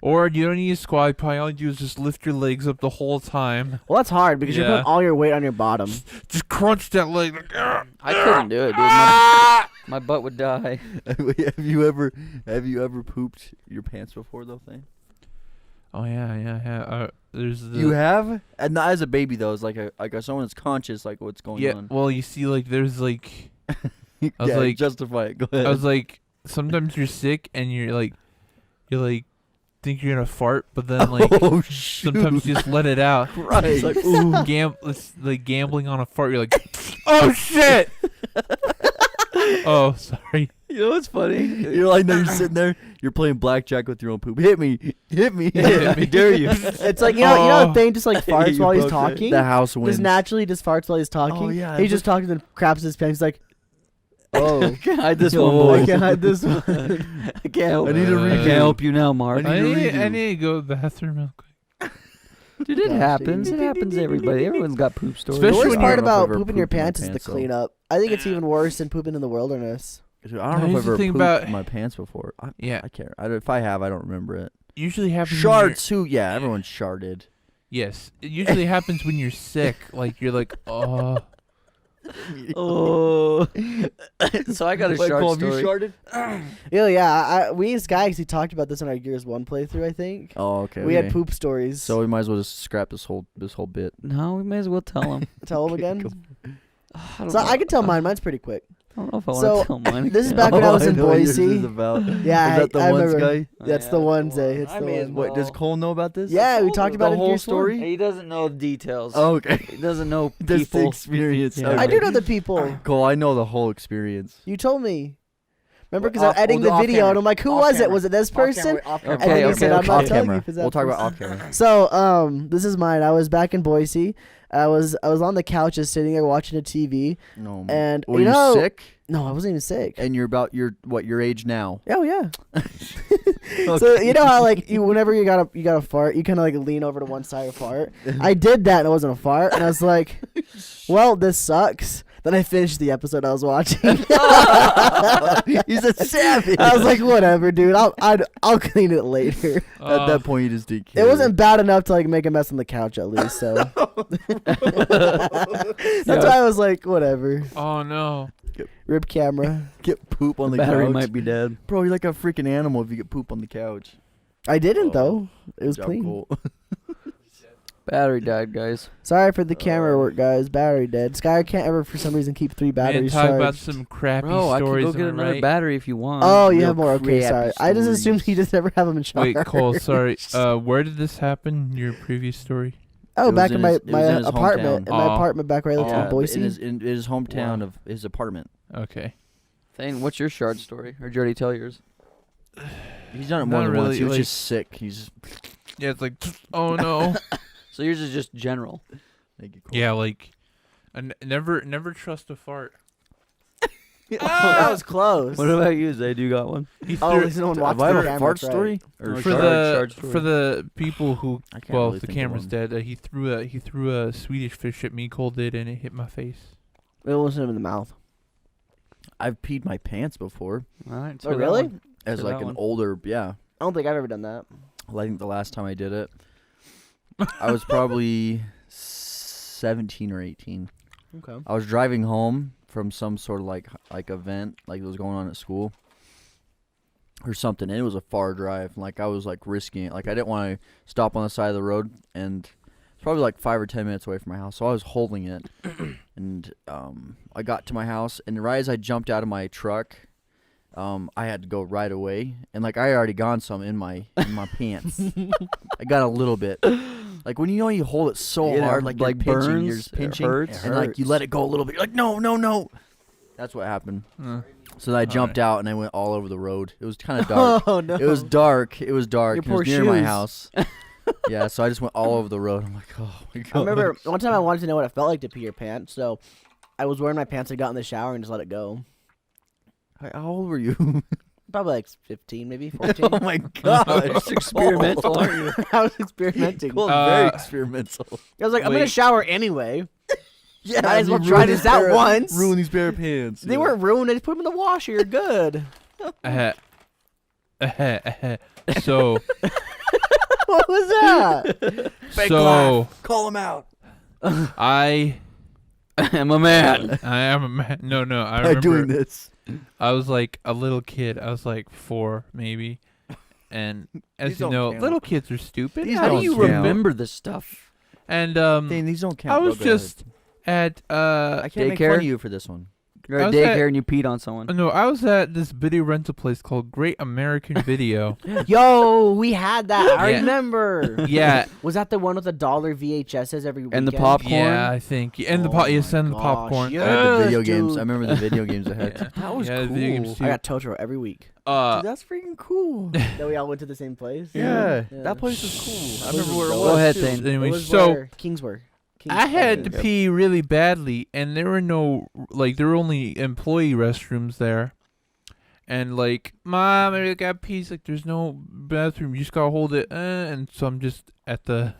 or you don't need to squat. Probably all you do is just lift your legs up the whole time. Well, that's hard because you're Yeah. putting all your weight on your bottom. Just crunch that leg. Like, I couldn't do it, dude. My butt would die. have you ever pooped your pants before though? Thing. Oh yeah. There's the You have, and not as a baby though. It's like someone that's conscious, like what's going yeah. on. Well, you see, like there's like I was Yeah, like- justify it. Go ahead. I was like sometimes you're sick and you're like think you're gonna fart, but then like oh shoot! sometimes you just let it out. right. It's like ooh, it's like gambling on a fart. You're like, oh shit. Oh, sorry. You know what's funny? You're like, no, you're sitting there, you're playing blackjack with your own poop. Hit me. I dare you. It's like, you know Oh. the thing just like farts You while he's broke talking? The house wins. Just naturally just farts while he's talking. Oh, yeah, He's just talking and craps his pants. He's like, oh, Can't hide this Oh, one, I boy. can't hide this one. I can't help. I need to I read can't you. help you now, Mark. I need to read I you. need to go to the bathroom real quick. Dude, it Gosh, happens. dude. It happens to everybody. Everyone's got poop stories. The Especially worst when part you're- I don't know if about I've ever pooping your pooped in my pants is the pants, though. cleanup. I think it's even worse than pooping in the wilderness. Dude, I don't know Here's if the I've ever thing pooped about- my pants before. Yeah. I can't. If I have, I don't remember it. Usually happens. when you're- Sharts. Who? Yeah, everyone's sharted. Yes. It usually happens when you're sick. Like you're like, oh. Oh. So I got a Wait, shark Cole, have story. you sharted? We and Sky actually talked about this in our Gears 1 playthrough, I think. Oh, okay. We had okay. poop stories. So we might as well just scrap this whole bit. No, we may as well tell him. Tell them Okay, again. cool. I don't So know. I can tell mine. Mine's pretty quick. I don't know if I So, want to tell mine. this is again. back when I was Oh, in know what yours Boise. is about. Yeah, Is that the I ones remember. guy? That's Yeah, the that's ones, the eh? one. It's I the may as one. well. What does Cole know about this? Yeah, we talked about the it in whole Gears 1. story. He doesn't know the details. Oh, okay. He doesn't know That's the people. experience. Yeah. Okay. I do know the people. Cole, I know the whole experience. You told me. Remember, Well, because I'm off- editing we'll the do off video, camera. and I'm like, who Off was it? camera. Was it this person? Off camera. And then he Okay, said, okay, I'm okay. not Off telling you camera. if it's that We'll talk about person. off camera. So, this is mine. I was back in Boise. I was on the couch just sitting there watching a TV. No. And, were you you know- sick? No, I wasn't even sick. And you're about your age now. Oh yeah. So you know how like whenever you got a fart, you kind of like lean over to one side and fart. I did that and it wasn't a fart, and I was like, "Well, this sucks." Then I finished the episode I was watching. He's a savage. I was like, "Whatever, dude. I'll clean it later." At that point, you just did. It wasn't bad enough to like make a mess on the couch at least. So that's why I was like, "Whatever." Oh no. Rip camera. Get poop on the Battery couch. might be dead. Bro, you're like a freaking animal if you get poop on the couch. I didn't Oh, though. It was Job clean. Cole. Battery died, guys. Sorry for the camera work, guys. Battery dead. Sky can't ever, for some reason, keep 3 Man, batteries talk charged. about some crappy Bro, I can stories. go get am I another right? battery if you want. Oh, you Real have more. Okay, crappy sorry. I just assumed stories. he just never have them in charge. Wait, Cole, sorry. Where did this happen? Your previous story? Oh, It back was in in my, his- it my was in his apartment. hometown. In my Oh. apartment back where I lived Yeah, in but Boise. in his hometown Wow. of his apartment. Okay. Thane, what's your shard story? Or did you already tell yours? He's done it Not more than once. really, He was like- just sick. He's Yeah, it's like, oh no. So yours is just general. Thank you, Cole. Yeah, like, never trust a fart. that was close. What about you, Zay? Do you got one? He Oh, threw- there's no one Have watching I the have a camera, fart that's right. story? Or No, for Shard- the shard story. for the people who I can't well, really if the think of camera's one. dead, he threw a Swedish fish at me. Cole did, and it hit my face. It wasn't him in the mouth. I've peed my pants before All right. Oh, really? as For like that an one. older. Yeah. I don't think I've ever done that. Well, I think the last time I did it, I was probably 17 or 18. Okay. I was driving home from some sort of like event like that was going on at school or something, and it was a far drive. And, like I was like risking it. Like I didn't want to stop on the side of the road, and it's probably like 5 or 10 minutes away from my house. So I was holding it, and I got to my house, and right as I jumped out of my truck, I had to go right away, and like I already gone some in my pants. I got a little bit. Like when you hold it so Yeah, hard, like like you're pinching, burns, you're it pinching, hurts. and like you let it go a little bit. You're like no. That's what happened. So then I jumped out and I went all over the road. It was kind of dark. Oh no. It was dark. It was dark. Your It was poor near my shoes. house. Yeah, so I just went all over the road. I'm like, oh my god. I remember one time I wanted to know what it felt like to pee your pants, so I was wearing my pants. I got in the shower and just let it go. How old were you? Probably like 15, maybe 14. Oh my god. It's experimental, aren't you? I was experimenting. Cool, very experimental. I was like, I'm gonna Wait. shower anyway. Yeah, Might as well you try ruined this these out pair of- once. Ruin these pair of pants. They yeah. weren't ruined. I just put them in the washer. You're good. So, What was that? Fake so laugh. Call him out. I I'm a man. am a man. No, I By doing remember this. I was like a little kid. I was like 4 maybe, and as These you don't know, count. little kids are stupid. These How do don't you count. remember this stuff? And Dang, these don't count. I bro. was Go ahead. just at I can't make fun Daycare? of you for this one. You're I at was daycare and you peed on someone. no, I was at this video rental place called Great American Video. Yo, we had that. I Yeah. remember. Yeah, Was that the one with the $1 VHSs every weekend? And the popcorn? yeah, I think. And the Oh yes, my and the gosh, popcorn. yeah. I had the video Yes, games. dude. I remember the video games I had. Yeah. That was Yeah, the cool. video games too. I got Totoro every week. Dude, that's freaking cool. That we all went to the same place. Yeah, Yeah. that place was cool. I It was remember where it dope. was. Go ahead, too. Thane. Anyway, It was so where Kings were. I had to Kings pee really badly, and there were no there were only employee restrooms there. And like, Mom, I got pee. She's like, there's no bathroom. You just gotta hold it. And so I'm just at the,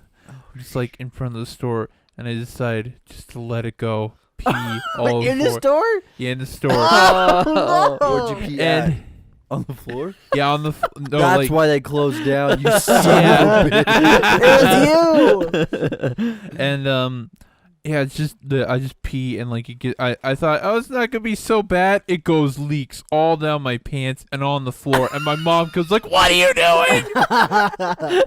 just like in front of the store, and I decide just to let it go, pee all Wait, in the over. store? Yeah, in the store. Oh, Where'd you pee at? and On the floor? yeah, on the no, That's like, why they closed down. You son Yeah. of a bitch. It was you. and yeah, it's just I just pee and like I thought, oh, it's not gonna be so bad. It goes leaks all down my pants and on the floor, and my mom goes like, "What are you doing?"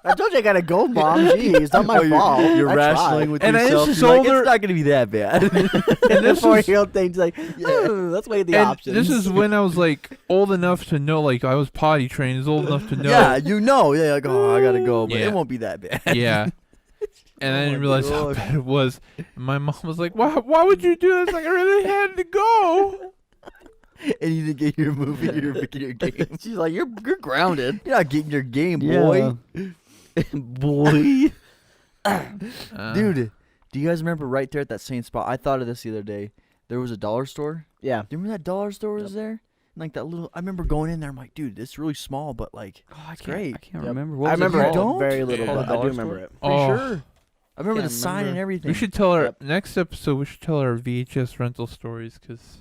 I told you I gotta go, Mom. Jeez, it's not my Oh, fault. You're I rationing tried. with And I yourself. just You're like, told her- it's not gonna be that bad. And The this was 4-year-old thing's like, let's weigh the and options. this is when I was like old enough to know, like I was potty trained, is old enough to know. Yeah, you know. Yeah, like, oh, I gotta go, but Yeah. it won't be that bad. Yeah. And I Oh didn't my realize how God. bad it was. And my mom was like, "Why would you do this? Like I really had to go." And you didn't get your movie, your game. She's like, you're grounded. You're not getting your game, boy. Boy. Dude, do you guys remember right there at that same spot? I thought of this the other day. There was a dollar store. yeah. Do you remember that dollar store was there? And like that little. I remember going in there. I'm like, dude, it's really small, but like, Oh, I great. I can't Yep. remember. What I was it remember You it called? don't? very little, Yeah. but I Dollar do remember store? it. Pretty Oh. sure. I remember the Can't sign and remember. everything. We should tell our Yep. next episode. We should tell our VHS rental stories because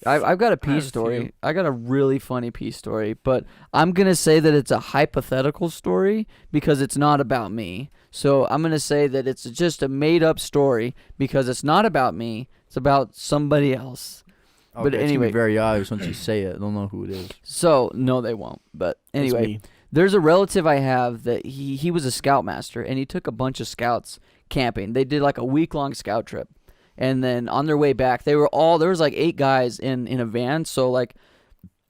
I've got a I pee have a story. few. I got a really funny pee story, but I'm gonna say that it's a hypothetical story because it's not about me. So I'm gonna say that it's just a made-up story because it's not about me. It's about somebody else. Okay, but it's gonna anyway. be very obvious once you say it. They'll know who it is. So no, they won't. But It's anyway, me. there's a relative I have that he was a scoutmaster and he took a bunch of scouts camping. They did like a week-long scout trip. And then on their way back, there was like 8 guys in a van. So like,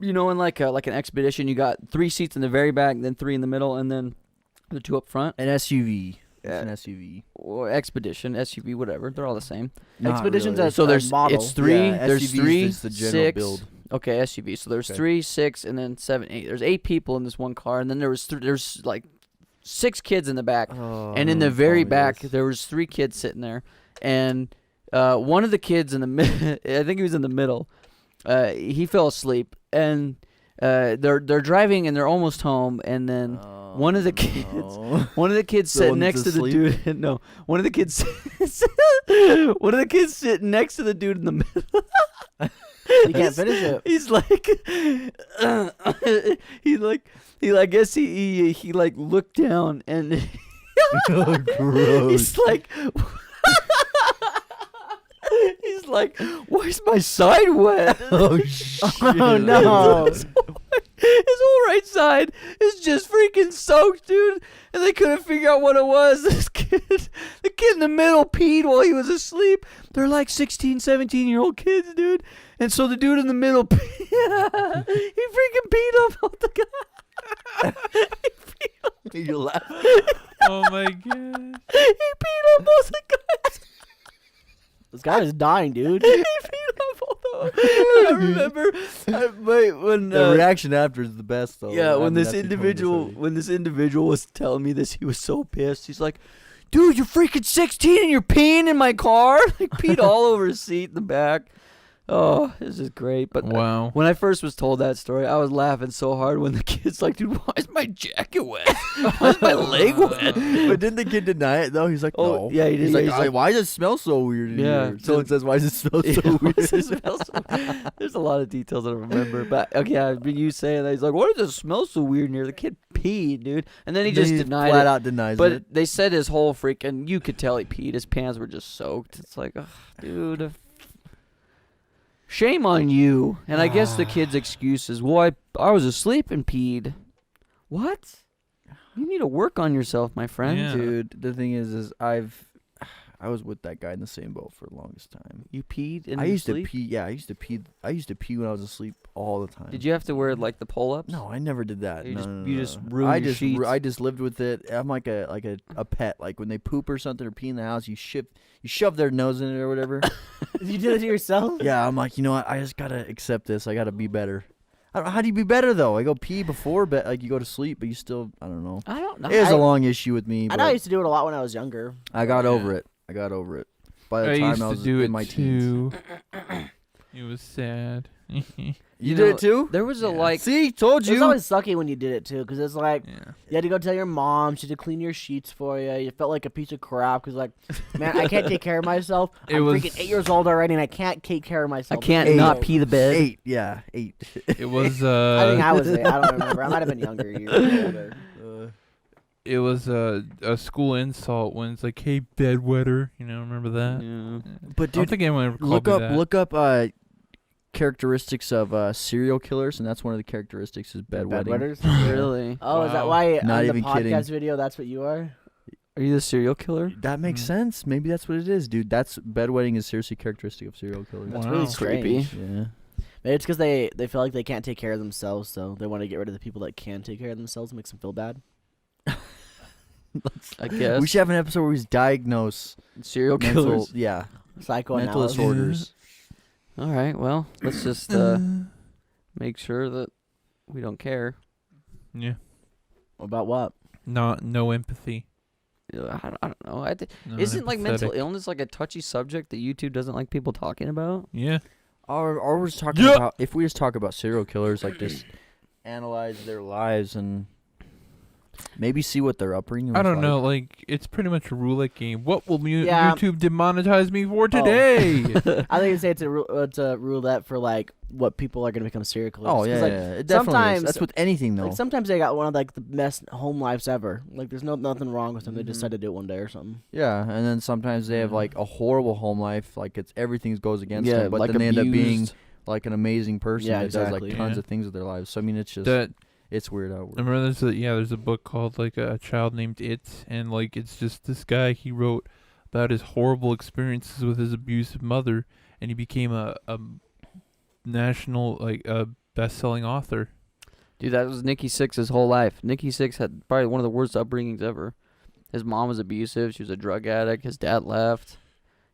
you know, in like an expedition, you got 3 seats in the very back, then 3 in the middle, and then the 2 up front. An SUV. It's Yeah. an SUV. Or expedition, SUV, whatever. They're all the same. Not Expedition's really. a- So there's model. it's 3. Yeah, there's SUV is 3, just the general 6. build. Okay, SUV. So there's Okay. 3, 6, and then 7, 8. There's 8 people in this one car, and then there's like 6 kids in the back. Oh, And in the very back, there was 3 kids sitting there, and one of the kids in the I think he was in the middle. He fell asleep, and they're driving and they're almost home, and then one of the kids, one of the kids The sitting one next that's to the asleep? dude. No, one of the kids, one of the kids sitting next to the dude in the middle. You can't finish it. He's like, I guess he like looked down and Gross. he's like, he's like, why's my side wet? Oh shit! Oh no. His whole right side is just freaking soaked, dude. And they couldn't figure out what it was. The kid in the middle peed while he was asleep. They're like 16, 17-year-old kids, dude. And so the dude in the middle, he freaking peed on both the guy. You laugh. oh my god. He peed on both the guys. This guy is dying, dude. He peed on both of I remember when The reaction after is the best though. yeah, when Having this that become individual disheartening. was telling me this, he was so pissed. He's like, "Dude, you're freaking 16 and you're peeing in my car." Like peed all over his seat in the back. Oh, this is great. But Wow. when I first was told that story, I was laughing so hard when the kid's like, "Dude, why is my jacket wet? Why is my leg wet?" But didn't the kid deny it though? He's like, Oh, no. yeah, he did. He's Yeah, like, he's like- why does it smell so weird in Yeah, here? Someone says, why does it smell so Yeah, why weird? does it smell so- There's a lot of details I don't remember. But okay, yeah, you saying that, he's like, "Why does it smell so weird in here?" The kid peed, dude. And then he just denied flat it. out denies But it. they said his whole freaking, you could tell he peed. His pants were just soaked. It's like, ugh, dude. Shame on you. And I guess the kid's excuse is, well, I was asleep and peed. What? You need to work on yourself, my friend. Yeah. Dude, the thing is I was with that guy in the same boat for the longest time. You peed in I your used sleep? to pee. Yeah, I used to pee when I was asleep all the time. Did you have to wear like the pull-ups? No, I never did that. You No, just- no, you no, just no. ruined I your just sheets? I just lived with it. I'm like a pet. Like when they poop or something or pee in the house, you shove their nose in it or whatever. You did it to yourself? Yeah, I'm like, you know what? I just gotta accept this. I gotta be better. I don't know, how do you be better though? I go pee before bed, like you go to sleep, but you still, I don't know. I don't know. It was a long issue with me, I but know I used to do it a lot when I was younger. I got Yeah. over it. I got over it. By the I time used I to was do in it my teens. too. It was sad. You know, did it too? There was a Yeah. like, See, told It was you. always sucky when you did it too, because it's like Yeah. you had to go tell your mom. She had to clean your sheets for you. You felt like a piece of crap because like, man, I can't take care of myself. It I'm was- freaking 8 years old already, and I can't take care of I myself. can't Eight. not pee the bed. 8, yeah, 8. It was I think I was 8. I don't remember. I might have been younger. Years older. it was a school insult when it's like, "Hey, bedwetter," you know, remember that? Yeah. But I don't dude, think anyone ever called look me up that. characteristics of serial killers, and that's one of the characteristics is bedwetting. Bedwetters? Really? Oh, is that Wow. why Not on even the podcast kidding. video that's what you are? Are you the serial killer? That makes Mm. sense. Maybe that's what it is, dude. That's bedwetting is seriously characteristic of serial killers. That's Wow. really Creepy. strange. Yeah. Maybe it's because they feel like they can't take care of themselves, so they want to get rid of the people that can take care of themselves, makes them feel bad. I guess. We should have an episode where we diagnose Serial mental, killers. yeah, mental Psychoanalysis. disorders. All right. Well, let's just make sure that we don't care. Yeah. About what? No empathy. I don't know. Not Isn't like mental empathetic. illness like a touchy subject that YouTube doesn't like people talking about? Yeah. Or we're just talking Yeah. about, if we just talk about serial killers, like just analyze their lives and maybe see what their upbringing was I don't like. know. Like, it's pretty much a roulette game. What will Yeah. YouTube demonetize me for today? I think you'd say it's a roulette for like what people are gonna become serial killers. Oh 'Cause, yeah, like, yeah, it definitely sometimes- is. That's with anything though. Like sometimes they got one of like the best home lives ever. Like there's nothing wrong with them. They just Mhm. decided to do it one day or something. Yeah, and then sometimes they have Mhm. like a horrible home life, like it's everything goes against Yeah, them, but like then they end up being abused. like an amazing person Yeah, that does exactly. like tons Yeah. of things with their lives. So I mean, it's just that it's weird how it I works. remember there's a book called like A Child Named It, and like it's just this guy, he wrote about his horrible experiences with his abusive mother, and he became a national like a best-selling author. Dude, that was Nikki Sixx's whole life. Nikki Sixx had probably one of the worst upbringings ever. His mom was abusive. She was a drug addict. His dad left.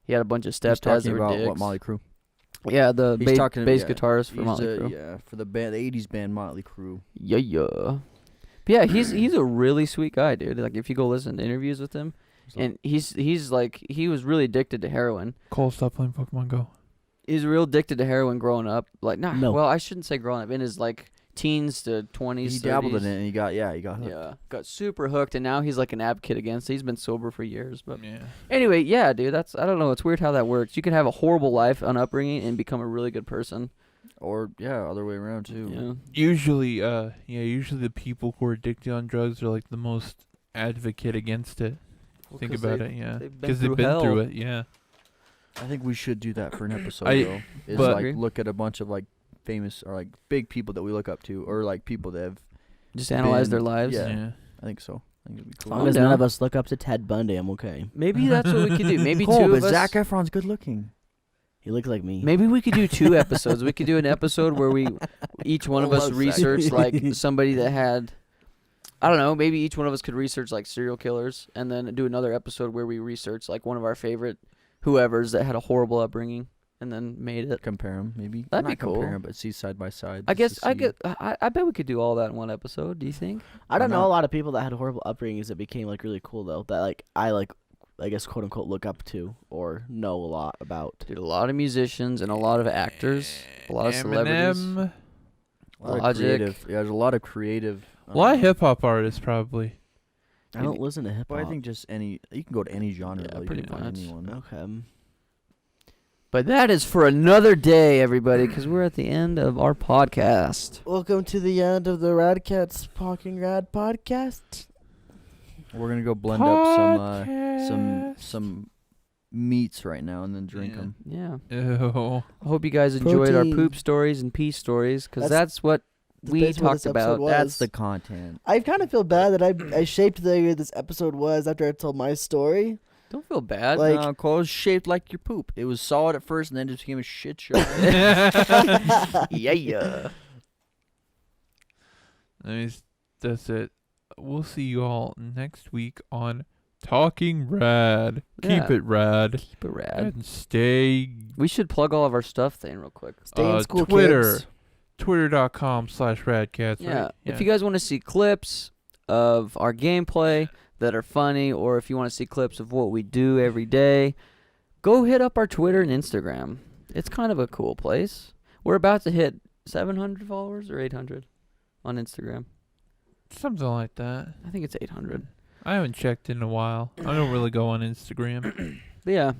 He had a bunch of He's stepdads that talking were about dicks. what Motley Crue. Yeah, the He's talking- bass yeah, guitarist for He's Motley Crue. yeah, for the band, the '80s band Motley Crue. Yeah, yeah. But yeah, he's a really sweet guy, dude. Like if you go listen to interviews with him, and he's like he was really addicted to heroin. Cole, stop playing Pokemon Go. He's real addicted to heroin growing up. Like No. well, I shouldn't say growing up. In his like teens to 20s. He dabbled in 30s. it, and he got hooked. Yeah, got super hooked, and now he's like an advocate against it. He's been sober for years, but Yeah. anyway, yeah, dude, that's I don't know. It's weird how that works. You can have a horrible life on upbringing and become a really good person. Or yeah, other way around too. Yeah, Usually the people who are addicted on drugs are like the most advocate against it. Well, Think 'cause about they- it, yeah. they've been Because through they've been through hell. it, yeah. I think we should do that for an episode I- though. Is but- like look at a bunch of like famous or like big people that we look up to, or like people that have. just analyze their been- lives. Yeah. I think so. I think it'd be As cool. long as down. none of us look up to Ted Bundy, I'm okay. Maybe that's what we could do. Maybe Cool, two but of us. Zac Efron's good looking. He looks like me. Maybe we could do 2 episodes. We could do an episode where we each one of I us love Zac. research like somebody that had I don't know, maybe each one of us could research like serial killers and then do another episode where we research like one of our favorite whoever's that had a horrible upbringing and then made it. Compare them, maybe. That'd be Not cool. compare 'em, but see side by side. I just guess to I see. get. I bet we could do all that in one episode. Do you think? I don't Why know not? a lot of people that had horrible upbringings that became like really cool though. That like I guess quote unquote look up to or know a lot about. Dude, a lot of musicians and a lot of actors, a lot of celebrities. Eminem. A lot of Logic. creative. Yeah, there's a lot of creative. A lot of hip hop artists probably. I don't listen to hip hop. Well, I think just any. You can go to any genre. Yeah, though. You pretty can find much. anyone. Okay. But that is for another day, everybody, because we're at the end of our podcast. Welcome to the end of the Radkatz Talking Rad podcast. We're gonna go blend up some meats right now and then drink Yeah. them. Yeah. Ew. I hope you guys enjoyed our Protein. poop stories and pee stories, because That's- that's what we basically what this talked episode about. was. That's the content. I kind of feel bad that I shaped the way this episode was after I told my story. Don't feel bad. Like- No, Cole was shaped like your poop. It was solid at first and then just became a shit show. Yeah. That's it. We'll see you all next week on Talking Rad. Yeah. Keep it rad. Keep it rad. And stay We should plug all of our stuff then real quick. Stay in school, Twitter. kids. Twitter.com/radcats. Yeah. Right? If you guys want to see clips of our gameplay that are funny, or if you want to see clips of what we do every day, go hit up our Twitter and Instagram. It's kind of a cool place. We're about to hit 700 followers or 800 on Instagram. Something like that. I think it's 800. I haven't checked in a while. I don't really go on Instagram. But yeah,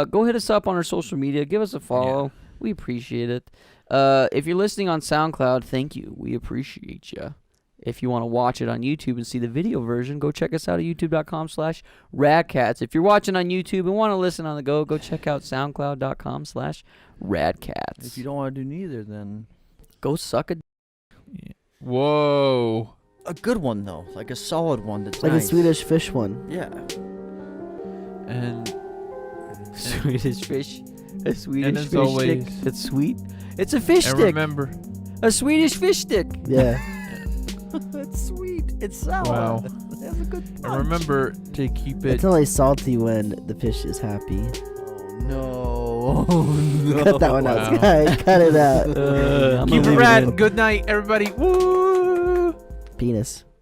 go hit us up on our social media. Give us a follow. We appreciate it. If you're listening on SoundCloud, thank you. We appreciate you. If you want to watch it on YouTube and see the video version, go check us out at youtube.com/radkatz. If you're watching on YouTube and want to listen on the go check out soundcloud.com/radkatz. If you don't want to do neither, then Go suck a Yeah. Whoa. a good one though, like a solid one that's Like nice. a Swedish fish one. Yeah. And Swedish fish. A And Swedish as fish always- stick. It's sweet. It's a fish and stick. remember. A Swedish fish stick. Yeah. It's sweet. It's sour. Wow. It has a good And punch. remember to keep it. It's only salty when the fish is happy. No. no. Cut that one out, Wow. Sky. Cut it out. I'm Keep gonna it leave rad. in. Good night, everybody. Woo. Penis.